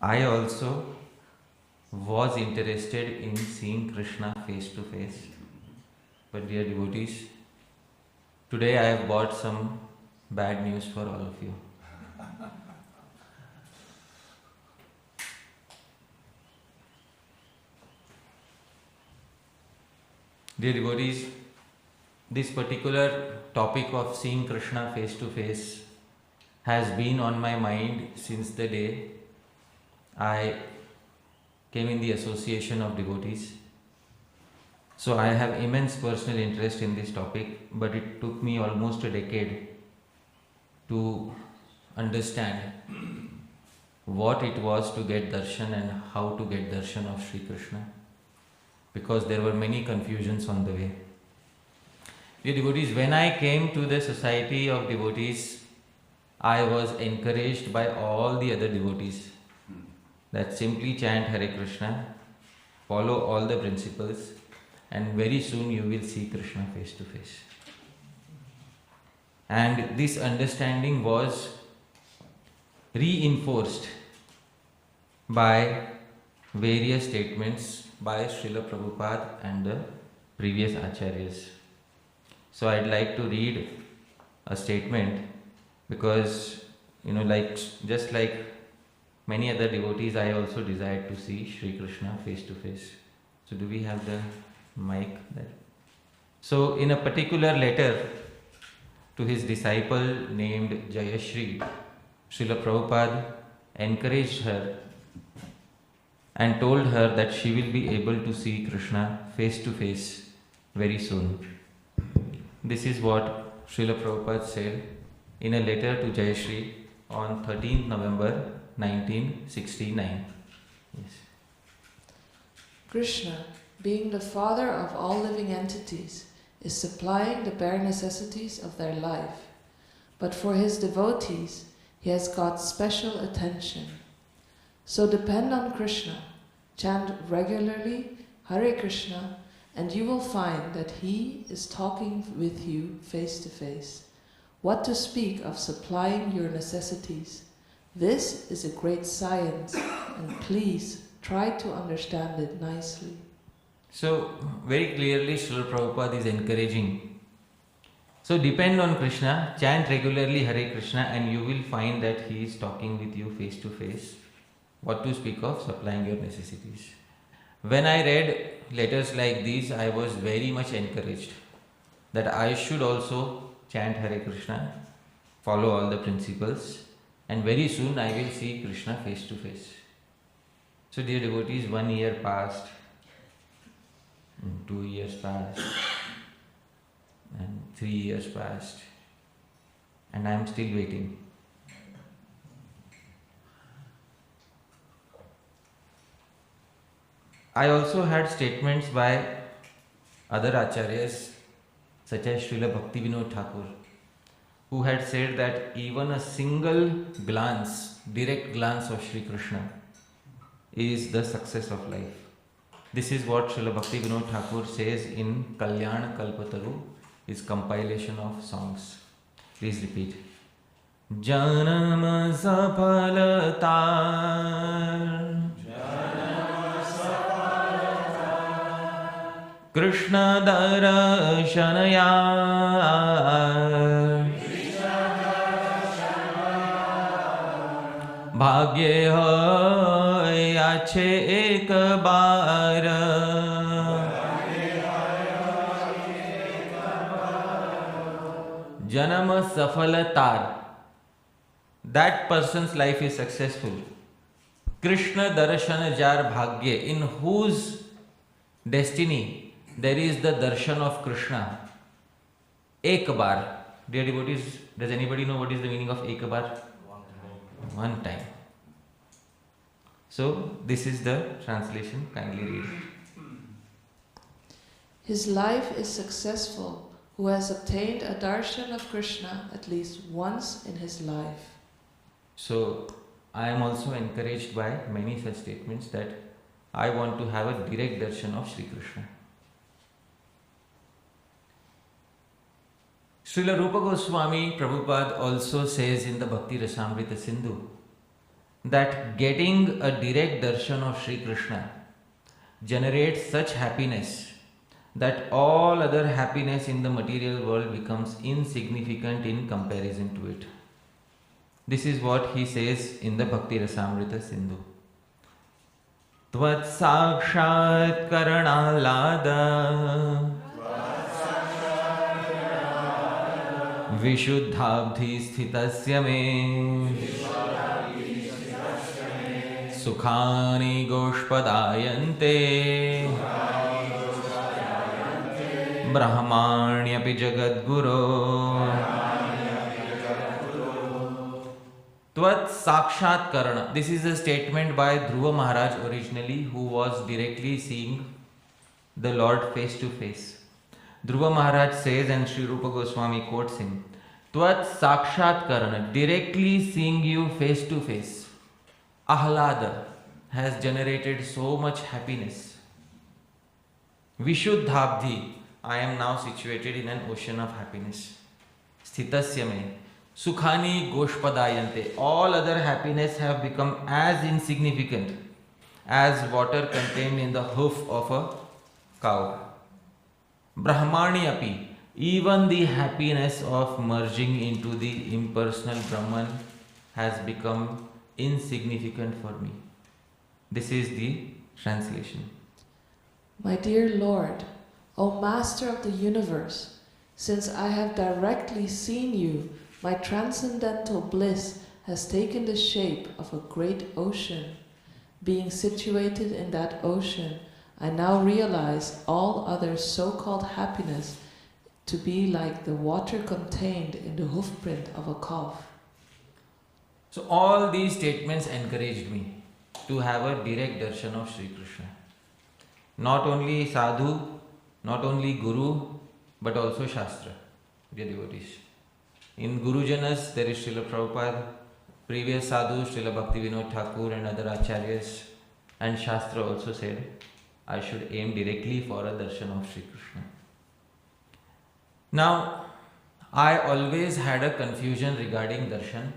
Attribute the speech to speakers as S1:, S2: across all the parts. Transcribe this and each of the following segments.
S1: I also was interested in seeing Krishna face to face. But dear devotees, today I have brought some bad news for all of you. Dear devotees, this particular topic of seeing Krishna face to face has been on my mind since the day I came in the association of devotees. So I have immense personal interest in this topic, but it took me almost a decade to understand what it was to get darshan and how to get darshan of Sri Krishna, because there were many confusions on the way. Dear devotees, when I came to the society of devotees, I was encouraged by all the other devotees that simply chant Hare Krishna, follow all the principles, and very soon you will see Krishna face to face. And this understanding was reinforced by various statements by Srila Prabhupada and the previous acharyas. So I'd like to read a statement because, just like many other devotees, I also desired to see Sri Krishna face to face. So do we have the mic there? So in a particular letter to his disciple named Jayashri, Srila Prabhupada encouraged her and told her that she will be able to see Krishna face to face very soon. This is what Srila Prabhupada said in a letter to Jayashri on 13th November 1969. Yes.
S2: Krishna, being the father of all living entities, is supplying the bare necessities of their life. But for his devotees, he has got special attention. So depend on Krishna, chant regularly Hare Krishna, and you will find that he is talking with you face to face. What to speak of supplying your necessities? This is a great science, and please try to understand it nicely.
S1: So, very clearly Srila Prabhupada is encouraging. So, depend on Krishna, chant regularly Hare Krishna, and you will find that he is talking with you face to face. What to speak of supplying your necessities. When I read letters like these, I was very much encouraged that I should also chant Hare Krishna, follow all the principles, and very soon I will see Krishna face to face. So dear devotees, 1 year passed, 2 years passed, and 3 years passed, and I am still waiting. I also had statements by other acharyas such as Srila Bhaktivinoda Thakur, who had said that even a single glance, direct glance of Sri Krishna is the success of life. This is what Srila Bhaktivinoda Thakur says in Kalyan Kalpataru, his compilation of songs. Please repeat. Janam Safalatar Krishna Darshanaya Bhagye hoy ache ek baar Janam Safalatar. That person's life is successful. Krishna Darshana Jar Bhagye, in whose destiny there is the darshan of Krishna. Ek bar. Dear devotees, does anybody know what is the meaning of ek bar? One time. So, this is the translation. Kindly read.
S2: His life is successful who has obtained a darshan of Krishna at least once in his life.
S1: So, I am also encouraged by many such statements that I want to have a direct darshan of Sri Krishna. Srila Rupa Goswami Prabhupada also says in the Bhakti Rasamrita Sindhu that getting a direct darshan of Sri Krishna generates such happiness that all other happiness in the material world becomes insignificant in comparison to it. This is what he says in the Bhakti Rasamrita Sindhu. Tvat sakshat karanalada vishuddhabdhi sthitasya me sukhani goshpadayante brahmanyapi jagadguru Tvat Sakshat Karana. This is a statement by Dhruva Maharaj originally, who was directly seeing the Lord face to face. Dhruva Maharaj says, and Sri Rupa Goswami quotes him, Tvat Sakshat Karana, directly seeing you face to face. Ahlada has generated so much happiness. Vishuddhabdhi, I am now situated in an ocean of happiness. Sthitasya me. Sukhani goshpadayante. All other happiness have become as insignificant as water contained in the hoof of a cow. Brahmani api. Even the happiness of merging into the impersonal Brahman has become insignificant for me. This is the translation.
S2: My dear Lord, O Master of the universe, since I have directly seen you, my transcendental bliss has taken the shape of a great ocean. Being situated in that ocean, I now realize all other so-called happiness to be like the water contained in the hoofprint of a calf.
S1: So all these statements encouraged me to have a direct darshan of Sri Krishna. Not only sadhu, not only guru, but also shastra, dear devotees. In Gurujanas, there is Srila Prabhupada, previous sadhu, Srila Bhakti Vinod Thakur and other acharyas, and Shastra also said, I should aim directly for a darshan of Sri Krishna. Now, I always had a confusion regarding darshan,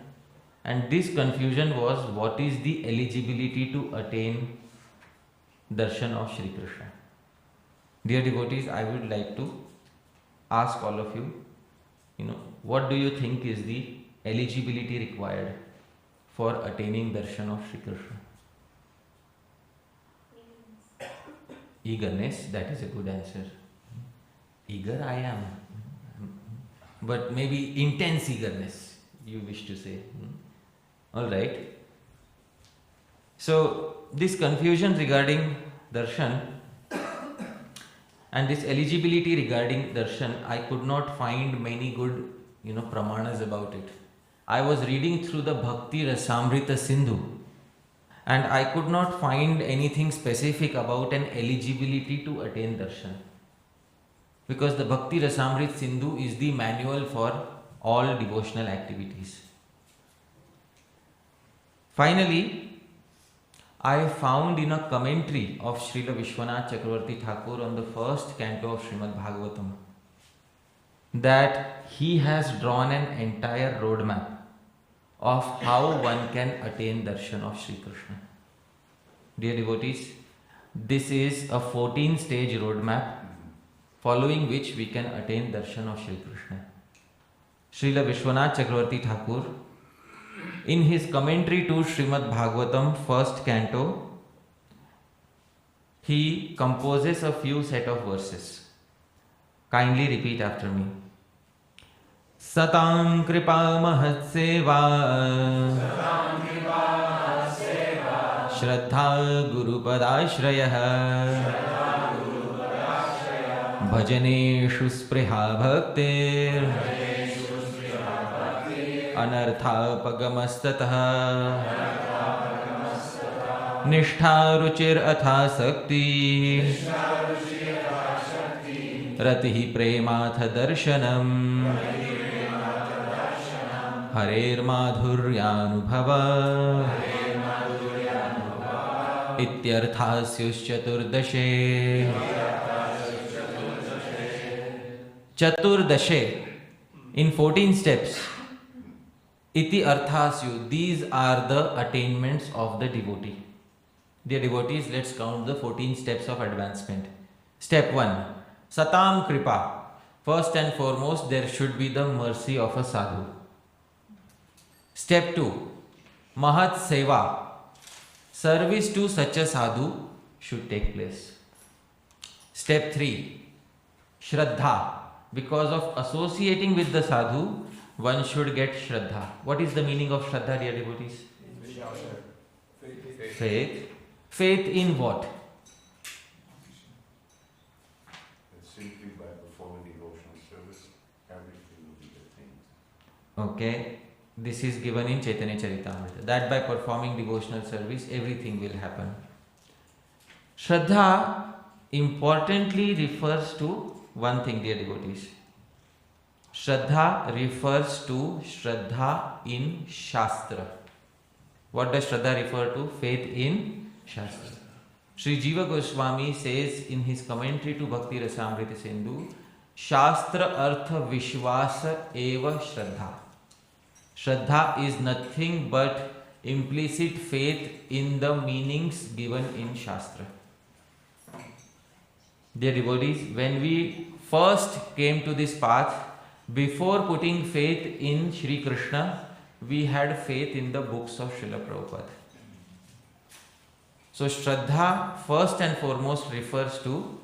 S1: and this confusion was what is the eligibility to attain darshan of Sri Krishna. Dear devotees, I would like to ask all of you, what do you think is the eligibility required for attaining darshan of Sri Krishna? Eagerness, that is a good answer. Eager I am. But maybe intense eagerness, you wish to say. Alright. So, this confusion regarding darshan and this eligibility regarding darshan, I could not find many good, pramanas about it. I was reading through the Bhakti Rasamrita Sindhu and I could not find anything specific about an eligibility to attain darshan. Because the Bhakti Rasamrita Sindhu is the manual for all devotional activities. Finally, I found in a commentary of Srila Vishwanath Chakravarti Thakur on the first canto of Srimad Bhagavatam that he has drawn an entire roadmap of how one can attain darshan of Sri Krishna. Dear devotees, this is a 14-stage roadmap following which we can attain darshan of Sri Krishna. Srila Vishwanath Chakravarti Thakur, in his commentary to Srimad Bhagavatam, first canto, he composes a few set of verses. Kindly repeat after me. Satam kripa mahatseva Shraddha Guru Padashrayah Bhajaneshu Spriha Bhaktir Anartha Pagamastatah Nishtha Ruchir Atha Sakti Ratihi Prematha Darshanam Harer Madhuryanubhava Ityarthasyus Chaturdashe Chaturdashe in 14 steps Iti arthasyu. These are the attainments of the devotee. Dear devotees, let's count the 14 steps of advancement. Step 1. Satam kripa. First and foremost, there should be the mercy of a sadhu. Step 2. Mahat seva. Service to such a sadhu should take place. Step 3. Shraddha. Because of associating with the sadhu, one should get shraddha. What is the meaning of shraddha, dear devotees? Faith. Faith in what?
S3: Simply by performing devotional service, everything will be attained.
S1: Okay. This is given in Chaitanya Charitamrita. That by performing devotional service, everything will happen. Shraddha importantly refers to one thing, dear devotees. Shraddha refers to Shraddha in Shastra. What does Shraddha refer to? Faith in Shastra. Sri Jiva Goswami says in his commentary to Bhakti Rasamrita Sindhu, Shastra Artha Vishwasa Eva Shraddha. Shraddha is nothing but implicit faith in the meanings given in Shastra. Dear devotees, when we first came to this path, before putting faith in Shri Krishna, we had faith in the books of Srila Prabhupada. So Shraddha first and foremost refers to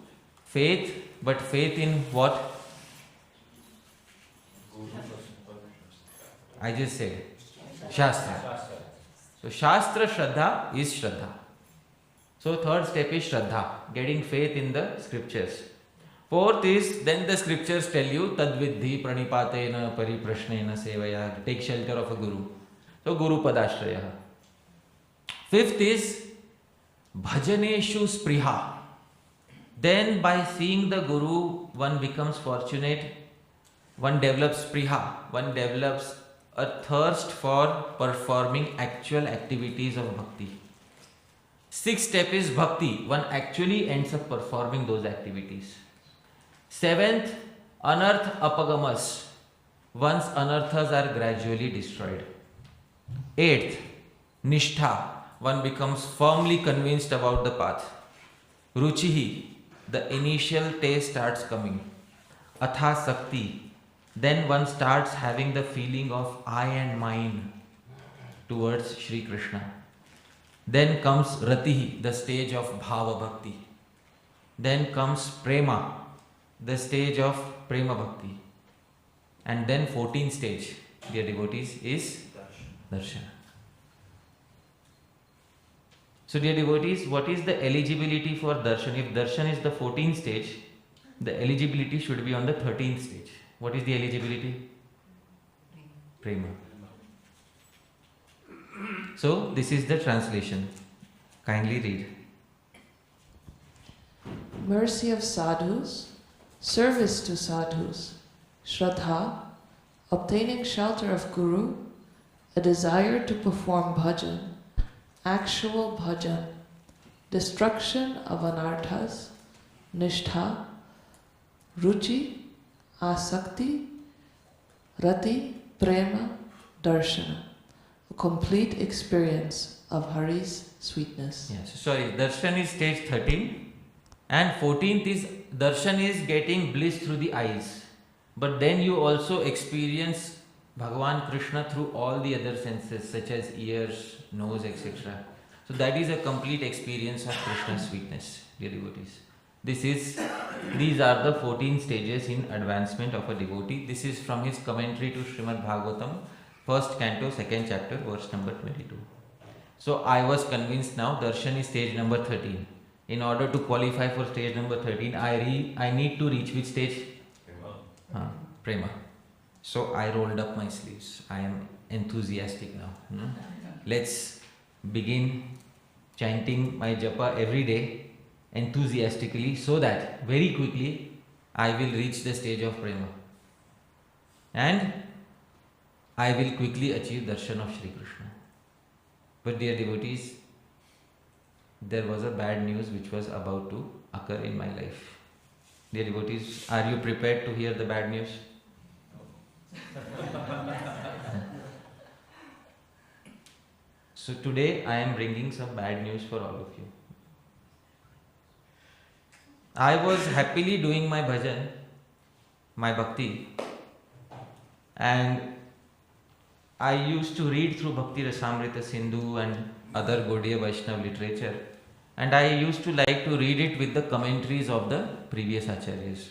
S1: faith, but faith in what? I just said Shastra. So Shastra Shraddha is Shraddha. So third step is Shraddha, getting faith in the scriptures. Fourth is, then the scriptures tell you, Tadvidhi pranipatena pariprashnena sevaya, take shelter of a guru. So Guru Padashraya. Fifth is Bhajaneshu Spriha. Then by seeing the Guru, one becomes fortunate, one develops Spriha, one develops a thirst for performing actual activities of bhakti. Sixth step is bhakti. One actually ends up performing those activities. Seventh, anarth apagamas. One's anarthas are gradually destroyed. Eighth, nishtha. One becomes firmly convinced about the path. Ruchihi. The initial taste starts coming. Atha sakti. Then one starts having the feeling of I and mine towards Shri Krishna. Then comes Ratihi, the stage of Bhava Bhakti. Then comes Prema, the stage of Prema Bhakti. And then 14th stage, dear devotees, is Darshana. So dear devotees, what is the eligibility for Darshan? If Darshan is the 14th stage, the eligibility should be on the 13th stage. What is the eligibility? Prema. So this is the translation. Kindly read.
S2: Mercy of sadhus, service to sadhus, Shraddha, obtaining shelter of Guru, a desire to perform bhajan, actual bhajan, destruction of anarthas, nishtha, ruchi, asakti, rati, prema, darshana. A complete experience of Hari's sweetness.
S1: Yes, sorry, darshan is stage 13 and 14th is darshan is getting bliss through the eyes. But then you also experience Bhagavan Krishna through all the other senses such as ears, nose, etc. So that is a complete experience of Krishna's sweetness, dear devotees. These are the 14 stages in advancement of a devotee. This is from his commentary to Srimad Bhagavatam, first canto, second chapter, verse number 22. So I was convinced now darshan is stage number 13. In order to qualify for stage number 13, I need to reach which stage? Prema. So I rolled up my sleeves. I am enthusiastic now. Let's begin chanting my japa every day enthusiastically so that very quickly I will reach the stage of prema. And I will quickly achieve darshan of Shri Krishna. But dear devotees, there was a bad news which was about to occur in my life. Dear devotees, are you prepared to hear the bad news? So today I am bringing some bad news for all of you. I was happily doing my bhajan, my bhakti, and I used to read through Bhakti Rasamrita Sindhu and other Gaudiya Vaishnava literature, and I used to like to read it with the commentaries of the previous acharyas.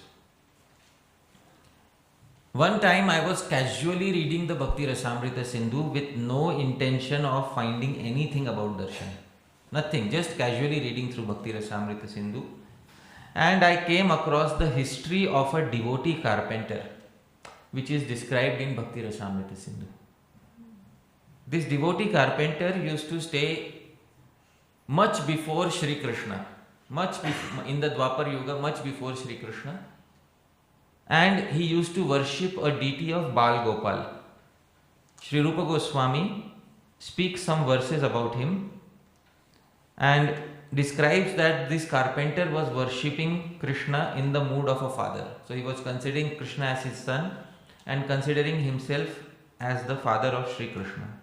S1: One time I was casually reading the Bhakti Rasamrita Sindhu with no intention of finding anything about darshan. Nothing, just casually reading through Bhakti Rasamrita Sindhu. And I came across the history of a devotee carpenter, which is described in Bhakti Rasamrita Sindhu. This devotee carpenter used to stay much before Shri Krishna, in the Dwapar Yuga, much before Shri Krishna. And he used to worship a deity of Bal Gopal. Sri Rupa Goswami speaks some verses about him and describes that this carpenter was worshipping Krishna in the mood of a father. So he was considering Krishna as his son and considering himself as the father of Sri Krishna.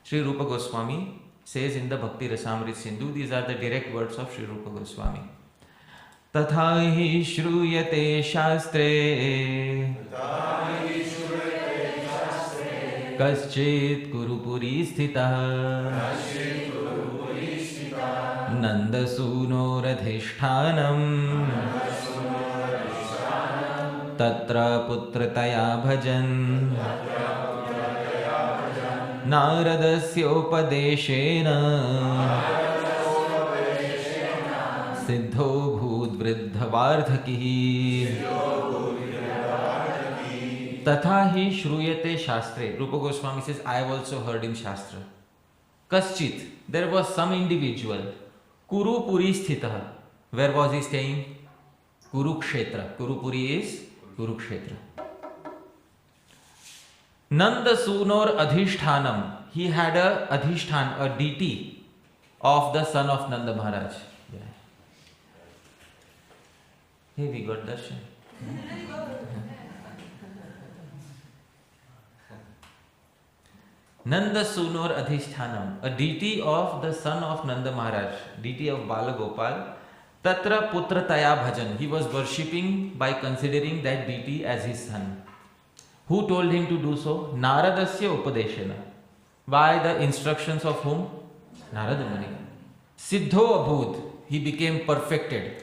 S1: Sri Rupa Goswami says in the Bhakti Rasamrita Sindhu, these are the direct words of Sri Rupa Goswami. तथा हि श्रूयते शास्त्रे कश्चित् कुरुपुरी स्थितः नन्दसूनोरधिष्ठानम् तत्र पुत्रतया भजन् नारदस्योपदेशेन सिद्धो भूद्वृद्धवार्धकिः तथा ही श्रूयते शास्त्रे. Rupa Goswami says, I have also heard in Shastra. Kaschit, there was some individual. Kurupuri sthitah. Where was he staying? Kurukshetra. Kurupuri is Kurukshetra. Nanda Sunor Adhishthanam. He had a Adhishthan, a deity of the son of Nanda Maharaj. Hey, we got darshan. Nanda Sunor Adhishthanam, a deity of the son of Nanda Maharaj, deity of Bala Gopal. Tatra Putra Taya Bhajan. He was worshipping by considering that deity as his son. Who told him to do so? Naradasya Upadeshana. By the instructions of whom? Narada Muni. Siddho Abhud. He became perfected.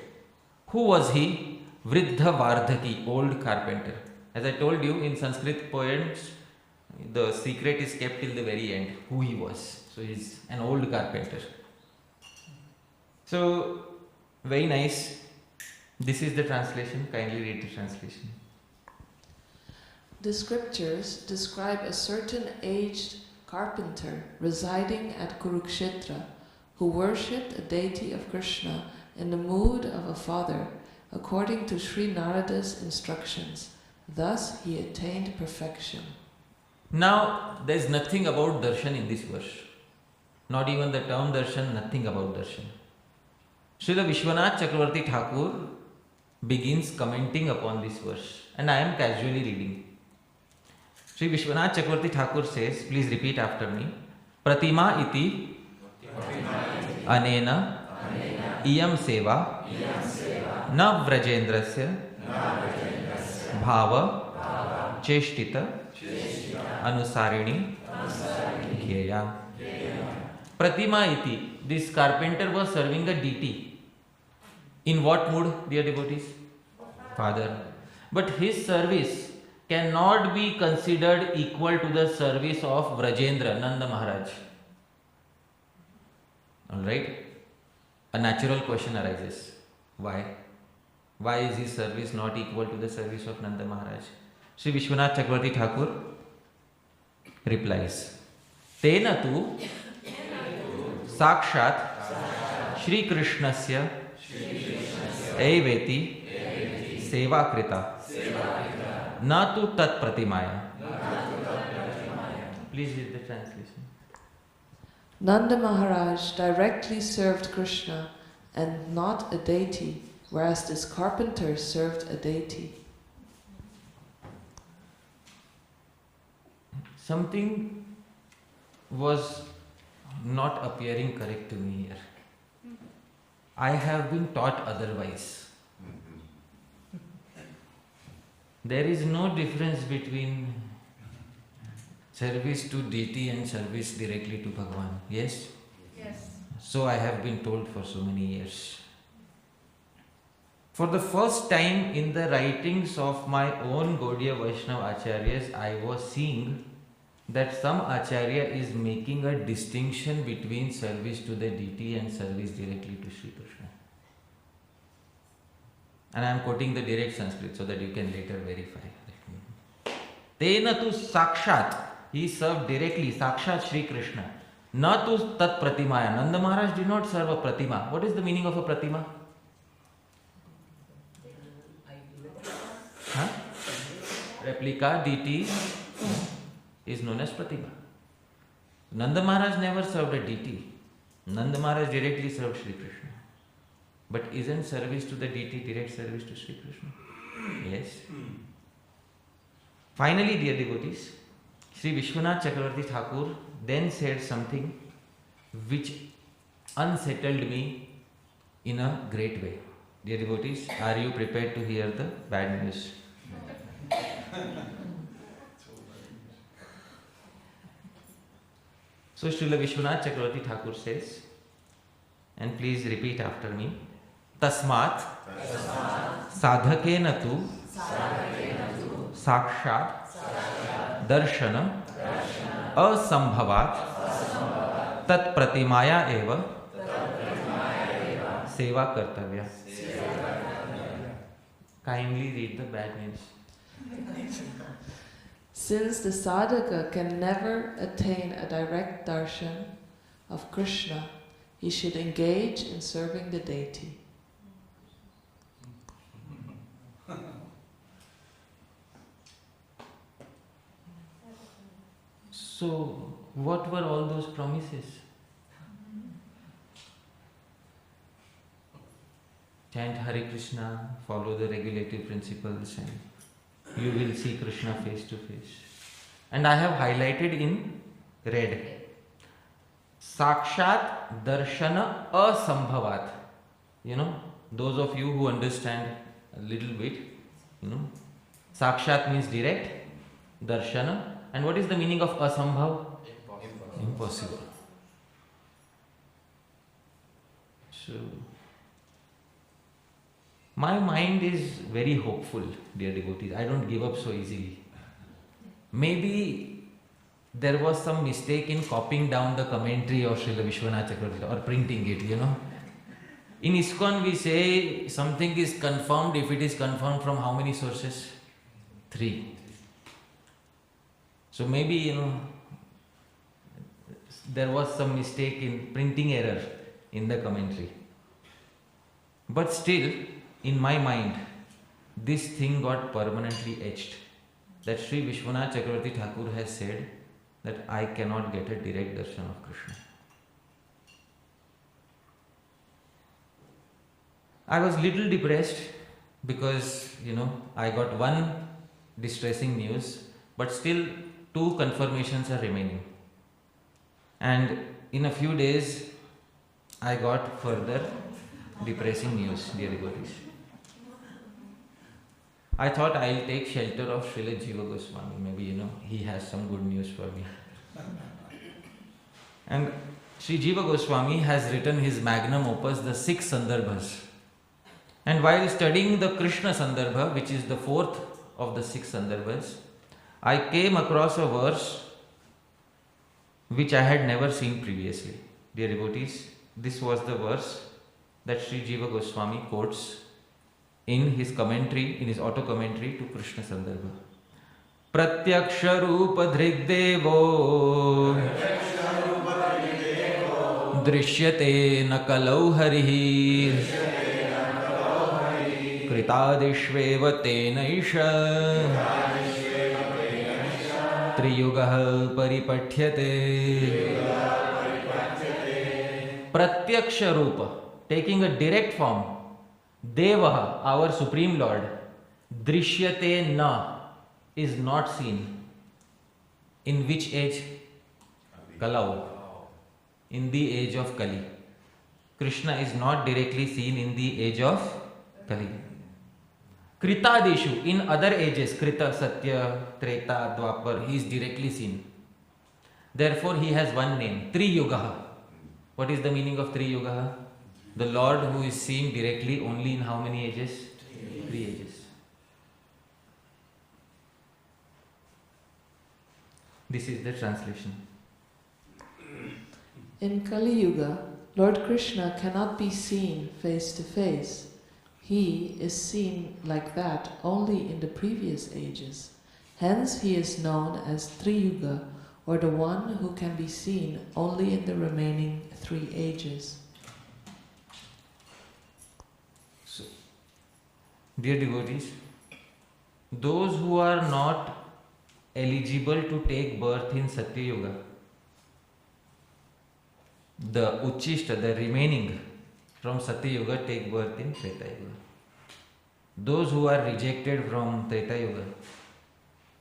S1: Who was he? Vriddha Vardhaki, old carpenter. As I told you, in Sanskrit poems, the secret is kept till the very end, who he was. So he's an old carpenter. So, very nice. This is the translation. Kindly read the translation.
S2: The scriptures describe a certain aged carpenter residing at Kurukshetra who worshipped a deity of Krishna in the mood of a father, according to Sri Narada's instructions. Thus he attained perfection.
S1: Now, there is nothing about darshan in this verse. Not even the term darshan, nothing about darshan. Srila Vishwanath Chakravarti Thakur begins commenting upon this verse, and I am casually reading. Sri Vishwanath Chakravarti Thakur says, please repeat after me. Pratima iti anena iyam seva na vrajendrasya bhava cheshtita anusarini gyeya. Pratima iti, this carpenter was serving a deity. In what mood, dear devotees? Father. But his service cannot be considered equal to the service of Vrajendra, Nanda Maharaj. Alright? A natural question arises. Why? Why is his service not equal to the service of Nanda Maharaj? Sri Vishwanath Chakravarti Thakur replies, Tena tu Sakshat Shri Krishnasya Eveti Seva Krita Na tu Tat Pratimaya. Please read the translation.
S2: Nanda Maharaj directly served Krishna and not a deity, whereas this carpenter served a deity.
S1: Something was not appearing correct to me here. I have been taught otherwise. There is no difference between service to deity and service directly to Bhagavan. Yes?
S4: Yes.
S1: So I have been told for so many years. For the first time in the writings of my own Gaudiya Vaishnava Acharyas, I was seeing that some Acharya is making a distinction between service to the deity and service directly to Sri Krishna. And I am quoting the direct Sanskrit so that you can later verify. Tena tu sakshat, he served directly, sakshat Sri Krishna. Na tu tat pratimaya. Nanda Maharaj did not serve a pratima. What is the meaning of a pratima? Huh? Replica deity is known as pratima. Nanda Maharaj never served a deity. Nanda Maharaj directly served Sri Krishna. But isn't service to the deity direct service to Sri Krishna? Yes. Finally, dear devotees, Sri Vishwanath Chakravarti Thakur then said something which unsettled me in a great way. Dear devotees, are you prepared to hear the bad news? So Srila Vishwanath Chakravarti Thakur says, and please repeat after me, Tasmat sadhakena tu sakshat darshana asambhavat tat pratimaya eva seva kartavya. Kindly read the bad news.
S2: Since the sadhaka can never attain a direct darshan of Krishna, he should engage in serving the deity.
S1: So, what were all those promises? Chant Hare Krishna, follow the regulative principles, and you will see Krishna face to face. And I have highlighted in red. Sakshat Darshana Asambhavat. Those of you who understand a little bit, Sakshat means direct, Darshana. And what is the meaning of Asambhav? Impossible. So, my mind is very hopeful, dear devotees. I don't give up so easily. Maybe there was some mistake in copying down the commentary of Srila Vishwanath Chakravarti or printing it, In ISKCON we say something is confirmed if it is confirmed from how many sources? 3. So maybe, there was some mistake in printing error in the commentary. But still, in my mind, this thing got permanently etched. That Sri Vishwanath Chakravarti Thakur has said that I cannot get a direct darshan of Krishna. I was little depressed because, I got one distressing news, but still 2 confirmations are remaining. And in a few days, I got further depressing news, dear devotees. I thought I'll take shelter of Srila Jiva Goswami. Maybe, he has some good news for me. And Sri Jiva Goswami has written his magnum opus, the 6 Sandarbhas. And while studying the Krishna Sandarbha, which is the 4th of the 6 Sandarbhas, I came across a verse which I had never seen previously. Dear devotees, this was the verse that Sri Jiva Goswami quotes in his commentary, in his auto commentary to Krishna Sandarbha. Pratyaksha Rupa Drigdevo Drishyate Nakalau Harihir Kritadishveva Tenaisha Triyugah Paripathyate. Pratyaksha Rupa, taking a direct form. Devaha, our Supreme Lord, Drishyate na, is not seen. In which age? Kalau. in the age of Kali. Krishna is not directly seen in the age of Kali. Kritadeshu, in other ages, Krita, Satya, Treta, Dwapar, he is directly seen. Therefore, he has one name, Tri-Yugaha. What is the meaning of Tri-Yugaha? The Lord who is seen directly only in how many ages? Three ages. This is the translation.
S2: In Kali Yuga, Lord Krishna cannot be seen face to face. He is seen like that only in the previous ages. Hence he is known as Tri-Yuga, or the one who can be seen only in the remaining 3 ages.
S1: So, dear devotees, those who are not eligible to take birth in Satya Yuga, the Uchishta, the remaining from Satya Yuga, take birth in Treta Yuga. Those who are rejected from Treta Yuga,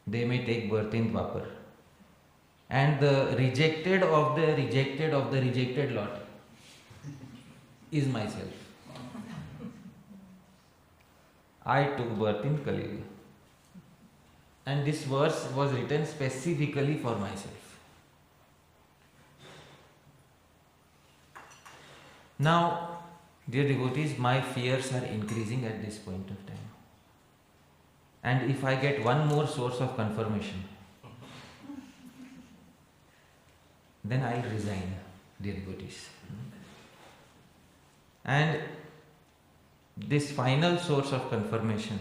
S1: they may take birth in Dwapar. And the rejected of the rejected lot is myself. I took birth in Kali Yuga. And this verse was written specifically for myself. Now, dear devotees, my fears are increasing at this point of time. And if I get one more source of confirmation, then I'll resign, dear devotees. And this final source of confirmation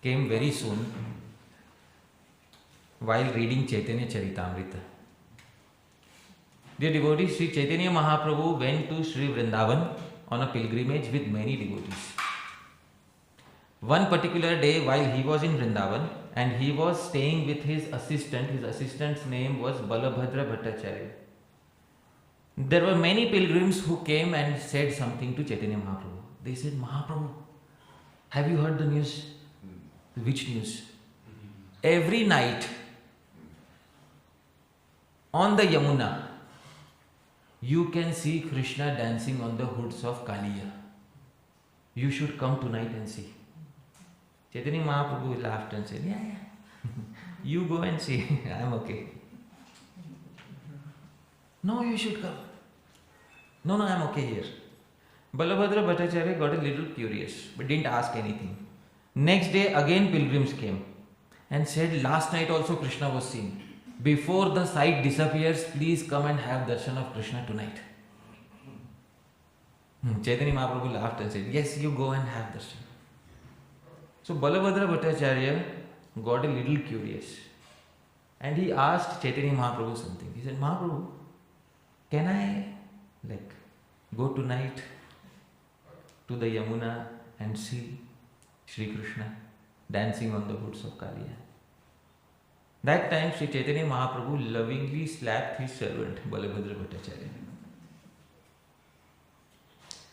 S1: came very soon while reading Chaitanya Charitamrita. Dear devotees, Sri Chaitanya Mahaprabhu went to Sri Vrindavan on a pilgrimage with many devotees. One particular day while he was in Vrindavan and he was staying with his assistant's name was Balabhadra Bhattacharya. There were many pilgrims who came and said something to Chaitanya Mahaprabhu. They said, Mahaprabhu, have you heard the news? Which news? Every night on the Yamuna, you can see Krishna dancing on the hoods of Kaliya. You should come tonight and see. Chaitanya Mahaprabhu laughed and said, yeah. You go and see. I am okay. No, you should come. No, I am okay here. Balabhadra Bhattacharya got a little curious, but didn't ask anything. Next day again pilgrims came and said, last night also Krishna was seen. Before the sight disappears, please come and have darshan of Krishna tonight. Chaitanya Mahaprabhu laughed and said, yes, you go and have darshan. So Balabhadra Bhattacharya got a little curious and he asked Chaitanya Mahaprabhu something. He said, Mahaprabhu, can I go tonight to the Yamuna and see Sri Krishna dancing on the hoods of Kaliya? That time Sri Chaitanya Mahaprabhu lovingly slapped his servant Balabhadra Bhattacharya.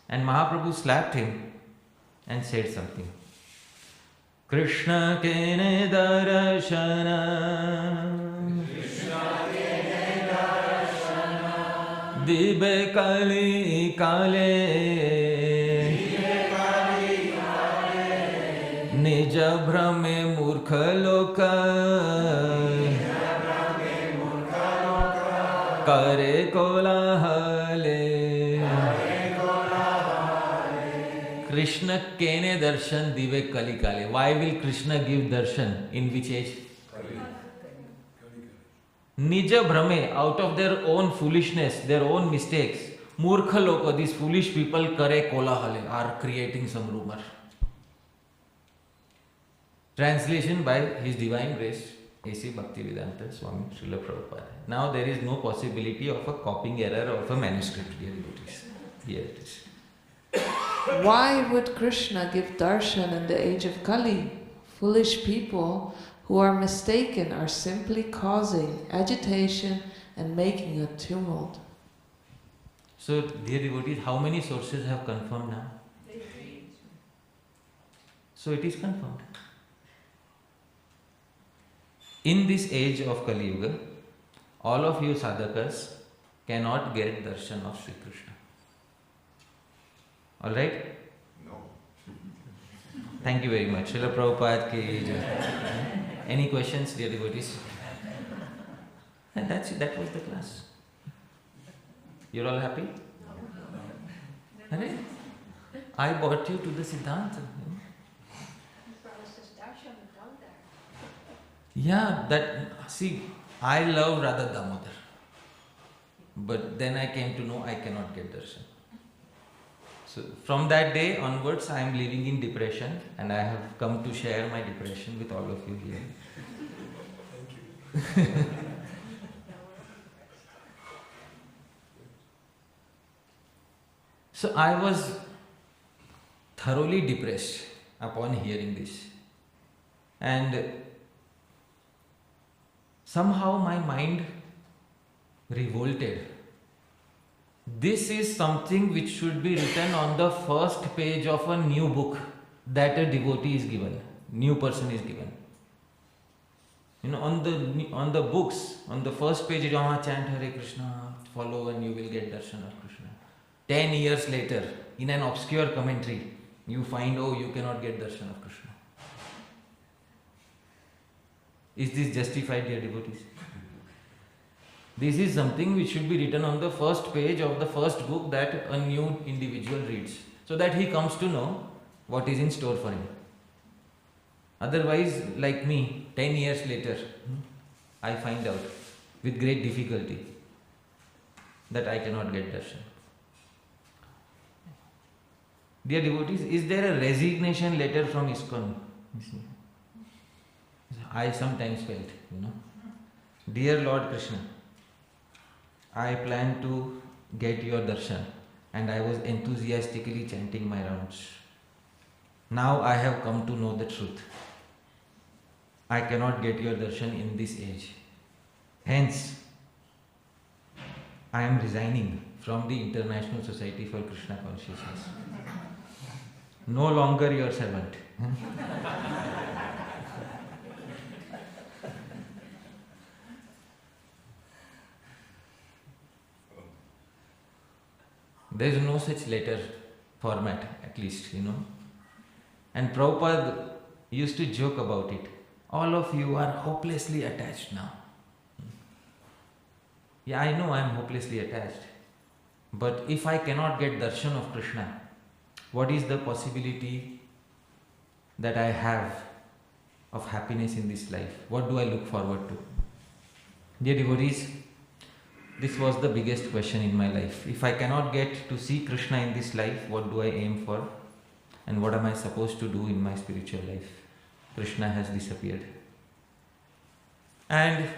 S1: And Mahaprabhu slapped him and said something. Krishna kene darshana dibe kali kale nija bhrame murkha loka kare kolahale. Krishna kene darshan dive kali kale. Why will Krishna give darshan? In which age? Nija bhrame, out of their own foolishness, their own mistakes. Murkha loka, these foolish people kare kolahale, are creating some rumor. Translation by His Divine Grace, A.C. Bhaktivedanta Swami Srila Prabhupada. Now there is no possibility of a copying error of a manuscript, dear devotees. Here it is.
S2: Why would Krishna give darshan in the age of Kali? Foolish people who are mistaken are simply causing agitation and making a tumult.
S1: So, dear devotees, how many sources have confirmed now? So it is confirmed. In this age of Kali Yuga, all of you sadhakas cannot get darshan of Sri Krishna. Alright?
S3: No.
S1: Thank you very much. Srila Prabhupada ki jai. Any questions, dear devotees? And that's it. That was the class. You're all happy? Alright? I brought you to the Siddhanta. Yeah, see, I love Radha Damodara. But then I came to know I cannot get darshan. So from that day onwards, I am living in depression, and I have come to share my depression with all of you here. Thank you. So I was thoroughly depressed upon hearing this. And somehow my mind revolted. This is something which should be written on the first page of a new book that a devotee is given, new person is given. On the books, on the first page, chant Hare Krishna, follow and you will get darshan of Krishna. 10 years later, in an obscure commentary, you find, you cannot get darshan of Krishna. Is this justified, dear devotees? This is something which should be written on the first page of the first book that a new individual reads, so that he comes to know what is in store for him. Otherwise, like me, 10 years later, I find out with great difficulty that I cannot get darshan. Dear devotees, is there a resignation letter from ISKCON? I sometimes felt, Dear Lord Krishna, I plan to get your darshan, and I was enthusiastically chanting my rounds. Now I have come to know the truth. I cannot get your darshan in this age. Hence, I am resigning from the International Society for Krishna Consciousness. No longer your servant. There is no such letter format, at least, And Prabhupada used to joke about it. All of you are hopelessly attached now. Yeah, I know I am hopelessly attached. But if I cannot get darshan of Krishna, what is the possibility that I have of happiness in this life? What do I look forward to? Dear devotees, this was the biggest question in my life. If I cannot get to see Krishna in this life, what do I aim for? And what am I supposed to do in my spiritual life? Krishna has disappeared. And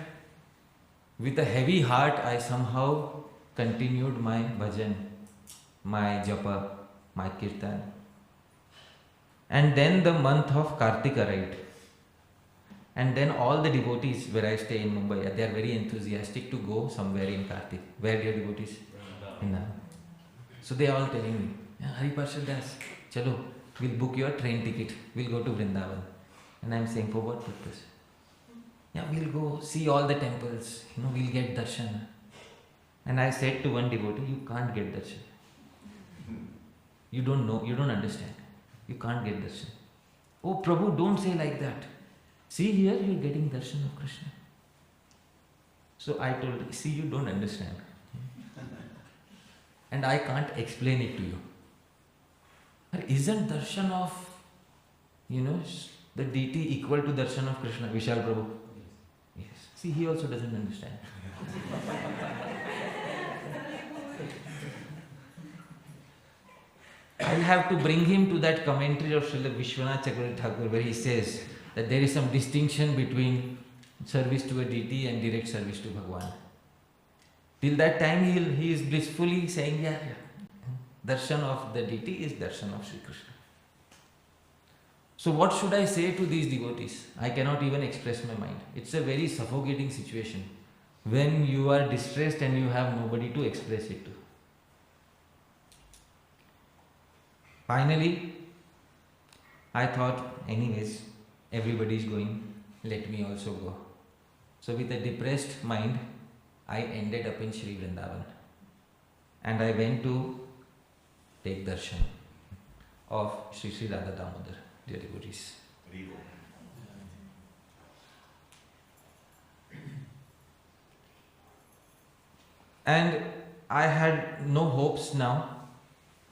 S1: with a heavy heart, I somehow continued my bhajan, my japa, my kirtan. And then the month of Kartik arrived. And then all the devotees where I stay in Mumbai, they are very enthusiastic to go somewhere in Kartik. Where are your devotees? So they are all telling me, Hari Parshad Das, chalo, we'll book your train ticket. We'll go to Vrindavan. And I'm saying, for what purpose? Yeah, we'll go see all the temples. We'll get darshan. And I said to one devotee, you can't get darshan. You don't know, you don't understand. You can't get darshan. Oh Prabhu, don't say like that. See here, you're getting darshan of Krishna. So I told her, see, you don't understand. And I can't explain it to you. Isn't darshan of, the deity equal to darshan of Krishna? Vishal Prabhu? Yes. See, he also doesn't understand. I'll have to bring him to that commentary of Srila Vishwanath Chakravarti Thakur where he says that there is some distinction between service to a deity and direct service to Bhagwan. Till that time he is blissfully saying, darshan of the deity is darshan of Sri Krishna. So what should I say to these devotees? I cannot even express my mind. It's a very suffocating situation when you are distressed and you have nobody to express it to. Finally, I thought, anyways, everybody is going, let me also go. So with a depressed mind, I ended up in Sri Vrindavan. and I went to take darshan of Sri Sri Radha Damodara, dear devotees.
S3: Rigo.
S1: And I had no hopes now,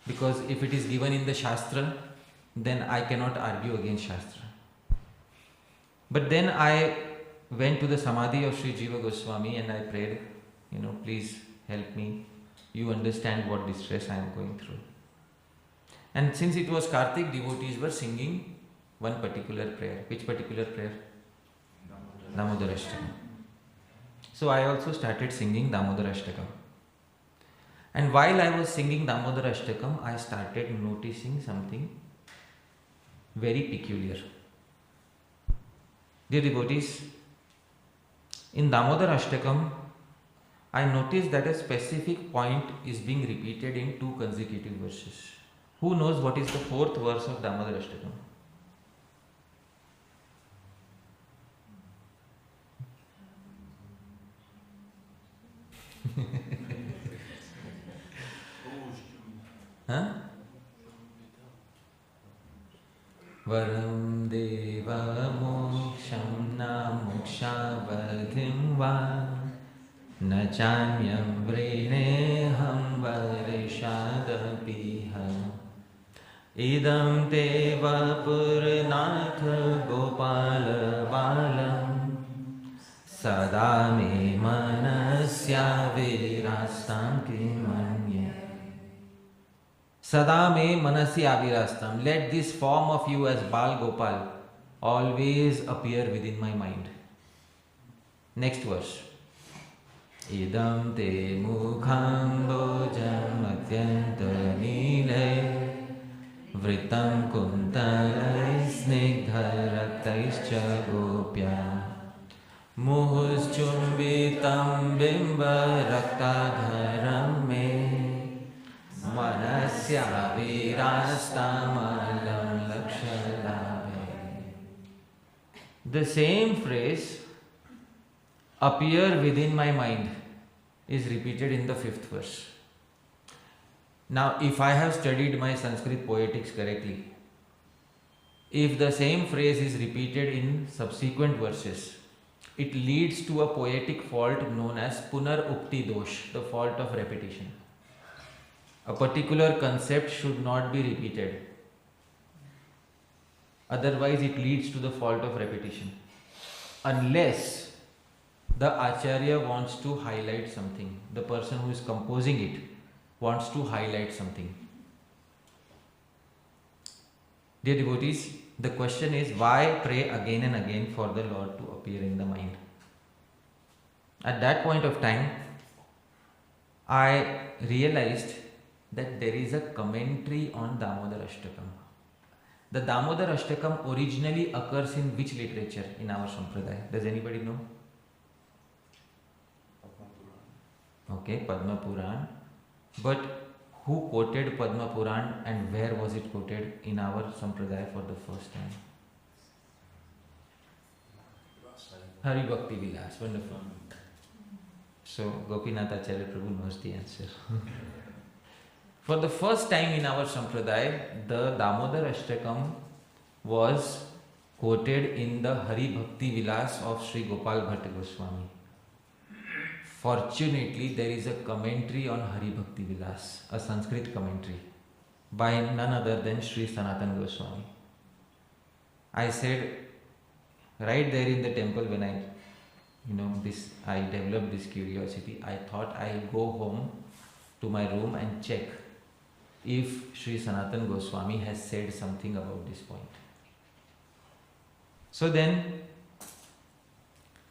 S1: because if it is given in the Shastra, then I cannot argue against Shastra. But then I went to the Samadhi of Sri Jiva Goswami and I prayed, please help me. You understand what distress I am going through. And since it was Kartik, devotees were singing one particular prayer. Which particular prayer? Damodara Ashtakam. So I also started singing Damodara Ashtakam. And while I was singing Damodara Ashtakam, I started noticing something very peculiar. Dear devotees, in Damodara Ashtakam, I noticed that a specific point is being repeated in 2 consecutive verses. Who knows what is the 4th verse of Damodara Ashtakam? Huh? Varam deva moksham na mokshavadhim va na chanyam vreneham varishadapiha idam deva purnatha gopala balam sada me manasya virastam kimanye. Sada me manasi avirastam. Let this form of you as Bal Gopal always appear within my mind. Next verse. Idam te mukham bojam atyanta nile vritam kuntalai snigdharaktaischa gopya muhus chumbitam bimba raktadharam me Manasya virastamalam lakshalabe. The same phrase, appear within my mind, is repeated in the 5th verse. Now, if I have studied my Sanskrit poetics correctly, if the same phrase is repeated in subsequent verses, it leads to a poetic fault known as punar ukti dosh, the fault of repetition. A particular concept should not be repeated. Otherwise, it leads to the fault of repetition. Unless the Acharya wants to highlight something, the person who is composing it wants to highlight something. Dear devotees, the question is, why pray again and again for the Lord to appear in the mind? At that point of time, I realized that there is a commentary on Damodara Ashtakam. The Damodara Ashtakam originally occurs in which literature in our Sampradaya? Does anybody know? Okay, Padma Puran. But who quoted Padma Puran and where was it quoted in our Sampradaya for the first time? Hari Bhakti Vilas. Wonderful. So Gopinath Acharya Prabhu knows the answer. For the first time in our Sampradaya, the Damodara Ashtakam was quoted in the Hari Bhakti Vilas of Sri Gopal Bhatta Goswami. Fortunately, there is a commentary on Hari Bhakti Vilas, a Sanskrit commentary, by none other than Sri Sanatana Goswami. I said, right there in the temple when I developed this curiosity, I thought I'll go home to my room and check if Sri Sanatana Goswami has said something about this point. So then,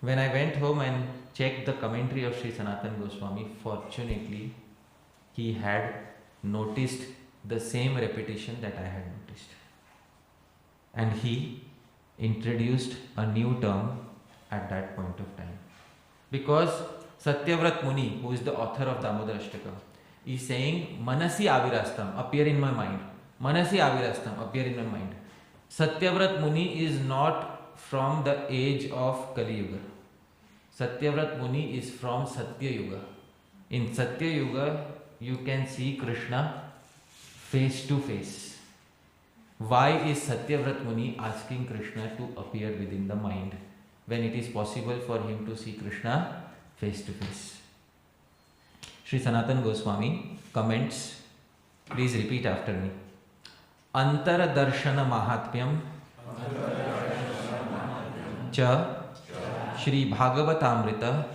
S1: when I went home and checked the commentary of Sri Sanatana Goswami, fortunately, he had noticed the same repetition that I had noticed. And he introduced a new term at that point of time. Because Satyavrat Muni, who is the author of Damodara Ashtakam, is saying, Manasi Avirastam, appear in my mind. Manasi Avirastam, appear in my mind. Satyavrat Muni is not from the age of Kali Yuga. Satyavrat Muni is from Satya Yuga. In Satya Yuga, you can see Krishna face to face. Why is Satyavrat Muni asking Krishna to appear within the mind when it is possible for him to see Krishna face to face? Sri Sanatan Goswami comments, please repeat after me. Antara Darshana Mahatmyam Cha Shri Bhagavatamrita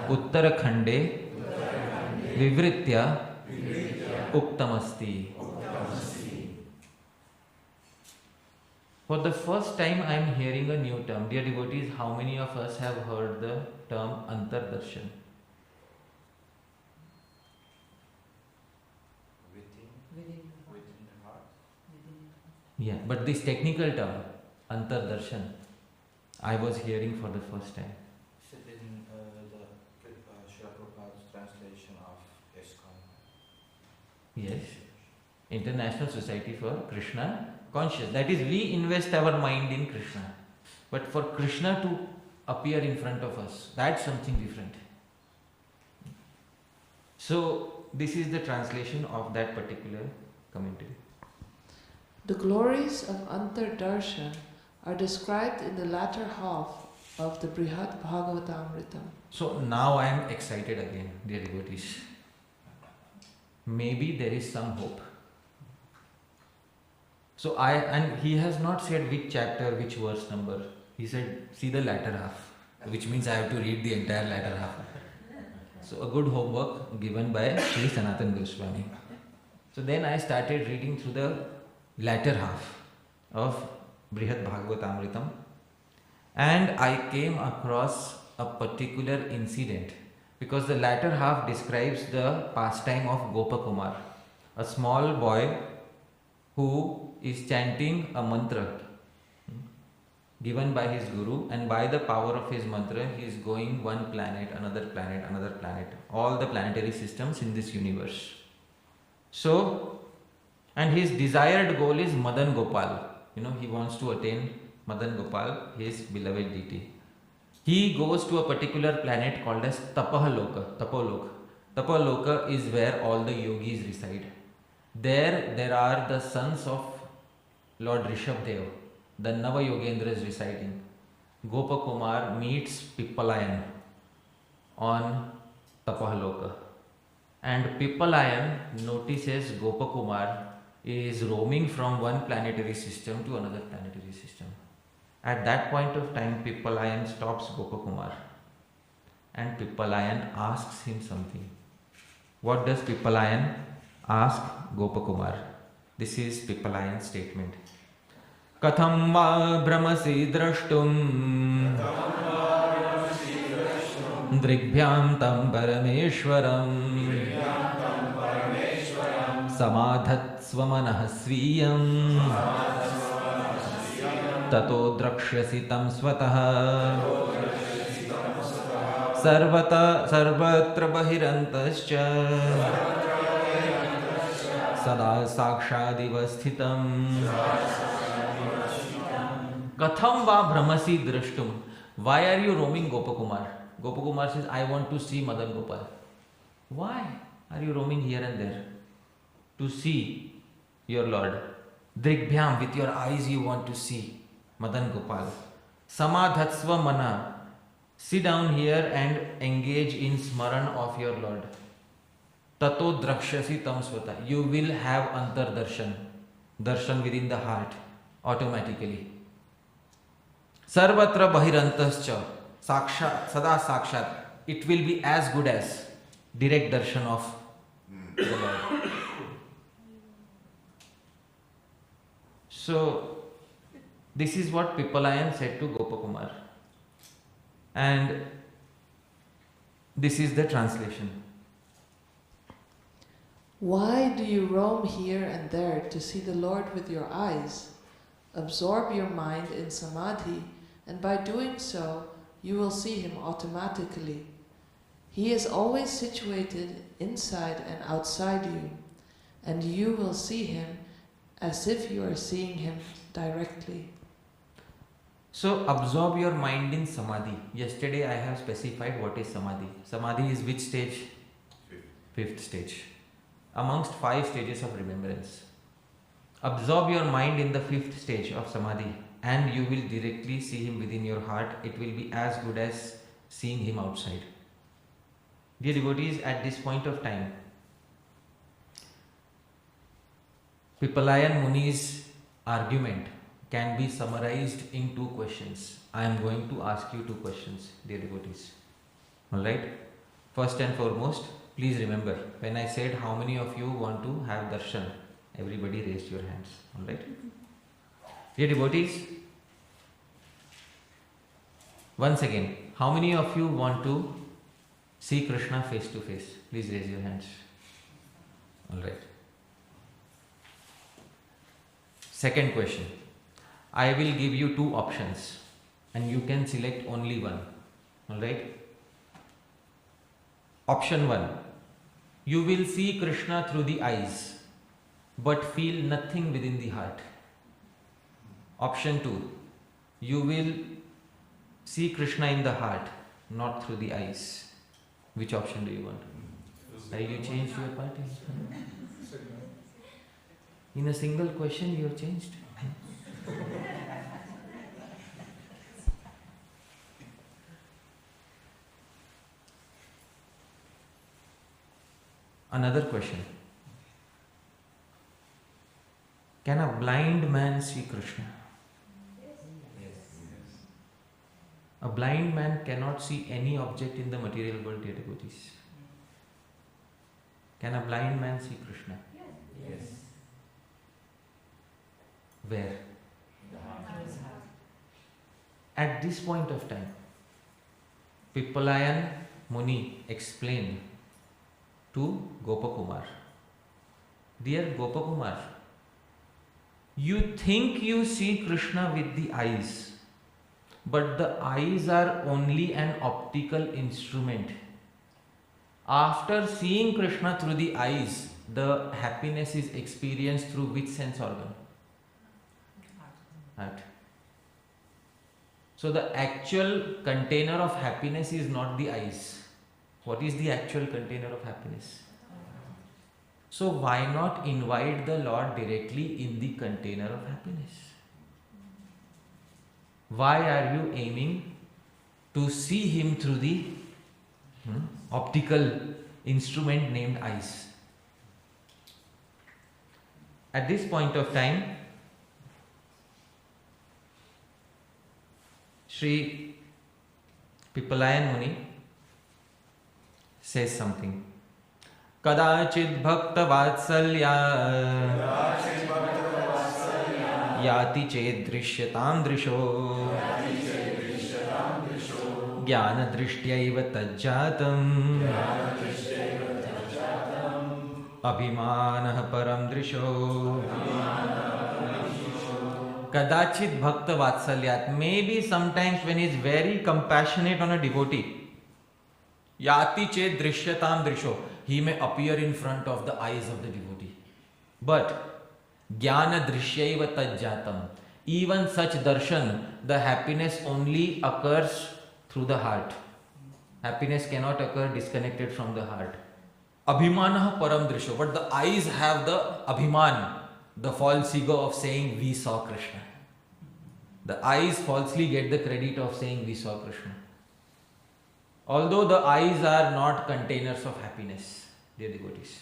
S1: Uttarakhande Vivritya Uktamasti. For the first time I am hearing a new term. Dear devotees, how many of us have heard the term Antardarshan?
S4: Within the heart.
S1: Yeah, but this technical term, Antardarshan, I was hearing for the first time.
S4: Is it in the Srila Prabhupada's translation of ISKCON?
S1: Yes. International Society for Krishna Conscious. That is, we invest our mind in Krishna. But for Krishna to appear in front of us, that's something different. So, this is the translation of that particular commentary.
S2: The glories of Antardarshan are described in the latter half of the Brihad Bhagavatamrita.
S1: So now I am excited again, dear devotees. Maybe there is some hope. So and he has not said which chapter, which verse number. He said, see the latter half, which means I have to read the entire latter half. So a good homework given by Sri Sanatan Goswami. So then I started reading through the latter half of Brihad Bhagavatamritam, and I came across a particular incident, because the latter half describes the pastime of Gopakumar, a small boy who is chanting a mantra given by his guru, and by the power of his mantra he is going one planet, another planet, all the planetary systems in this universe. So, and his desired goal is Madan Gopal. He wants to attain Madan Gopal, his beloved deity. He goes to a particular planet called as Tapoloka. Tapoloka is where all the yogis reside. There are the sons of Lord Rishabdev, the Nava Yogendras residing. Gopakumar meets Pippalayan on Tapoloka, and Pippalayan notices Gopakumar is roaming from one planetary system to another planetary system. At that point of time, Pippalayan stops Gopakumar, and Pippalayan asks him something. What does Pippalayan ask Gopakumar? This is Pippalayan's statement. Katham va brahmasi drashtum drigbhyam tam parameshwaram samadhat swamanah sviyam tato drakshyasi tam swatah sarvatra bahirantascha sada sakshadiva sthitam. Katham va brahmasi drashtum. Why are you roaming, Gopakumar? Gopakumar says, I want to see Madan Gopal. Why are you roaming here and there? To see your Lord. Drigbhyam, with your eyes you want to see Madan Gopal. Samadhatsva mana. Sit down here and engage in smaran of your Lord. Tato drakshasi tam swata. You will have antardarshan. Darshan within the heart automatically. Sarvatra bahirantascha. Sakshat, sada sakshat. It will be as good as direct darshan of the Lord. So, this is what Pippalayan said to Gopakumar. And this is the translation.
S2: Why do you roam here and there to see the Lord with your eyes? Absorb your mind in samadhi, and by doing so, you will see him automatically. He is always situated inside and outside you, and you will see him as if you are seeing him directly.
S1: So, absorb your mind in samadhi. Yesterday I have specified what is samadhi. Samadhi is which stage? fifth stage. Amongst 5 stages of remembrance. Absorb your mind in the 5th stage of Samadhi and you will directly see him within your heart. It will be as good as seeing him outside. Dear devotees, at this point of time, Pipalayan Muni's argument can be summarized in 2 questions. I am going to ask you 2 questions, dear devotees. Alright? First and foremost, please remember, when I said how many of you want to have darshan, everybody raised your hands. Alright? Dear devotees, once again, how many of you want to see Krishna face to face? Please raise your hands. Alright. Second question. I will give you 2 options and you can select only one. Alright? Option 1. You will see Krishna through the eyes but feel nothing within the heart. Option 2. You will see Krishna in the heart, not through the eyes. Which option do you want? Have you changed your party? In a single question you have changed? Another question. Can a blind man see Krishna? A blind man cannot see any object in the material world, dear devotees. Can a blind man see Krishna?
S4: Yes.
S1: Where? At this point of time, Pipalayan Muni explained to Gopakumar, dear Gopakumar, you think you see Krishna with the eyes, but the eyes are only an optical instrument. After seeing Krishna through the eyes, the happiness is experienced through which sense organ? Heart. So the actual container of happiness is not the eyes. What is the actual container of happiness? So why not invite the Lord directly in the container of happiness? Why are you aiming to see him through the optical instrument named eyes? At this point of time, Sri Pipalayan Muni says something. Kadachid bhakta vatsalya yati ched drishyatam drisho jnana drishyaiva tajjatam abhimanah param drisho. Kadachit bhakta vatsalyat. Maybe sometimes when he is very compassionate on a devotee, yati ched drishyatam drisho, he may appear in front of the eyes of the devotee. But jnana drishyaiva tajjatam, even such darshan, the happiness only occurs through the heart. Happiness cannot occur disconnected from the heart. Abhimanah param drisho, but the eyes have the abhiman, the false ego of saying we saw Krishna. The eyes falsely get the credit of saying we saw Krishna. Although the eyes are not containers of happiness, dear devotees.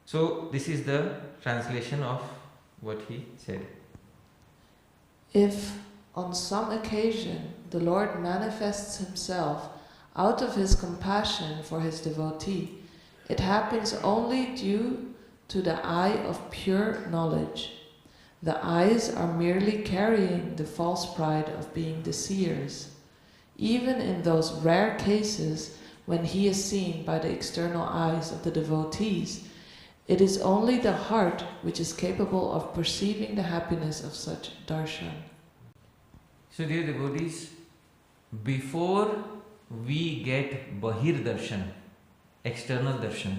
S1: So this is the translation of what he said.
S2: If on some occasion the Lord manifests himself out of his compassion for his devotee, it happens only due to the eye of pure knowledge. The eyes are merely carrying the false pride of being the seers. Even in those rare cases when he is seen by the external eyes of the devotees, it is only the heart which is capable of perceiving the happiness of such darshan.
S1: So dear devotees, before we get Bahir Darshan, external darshan,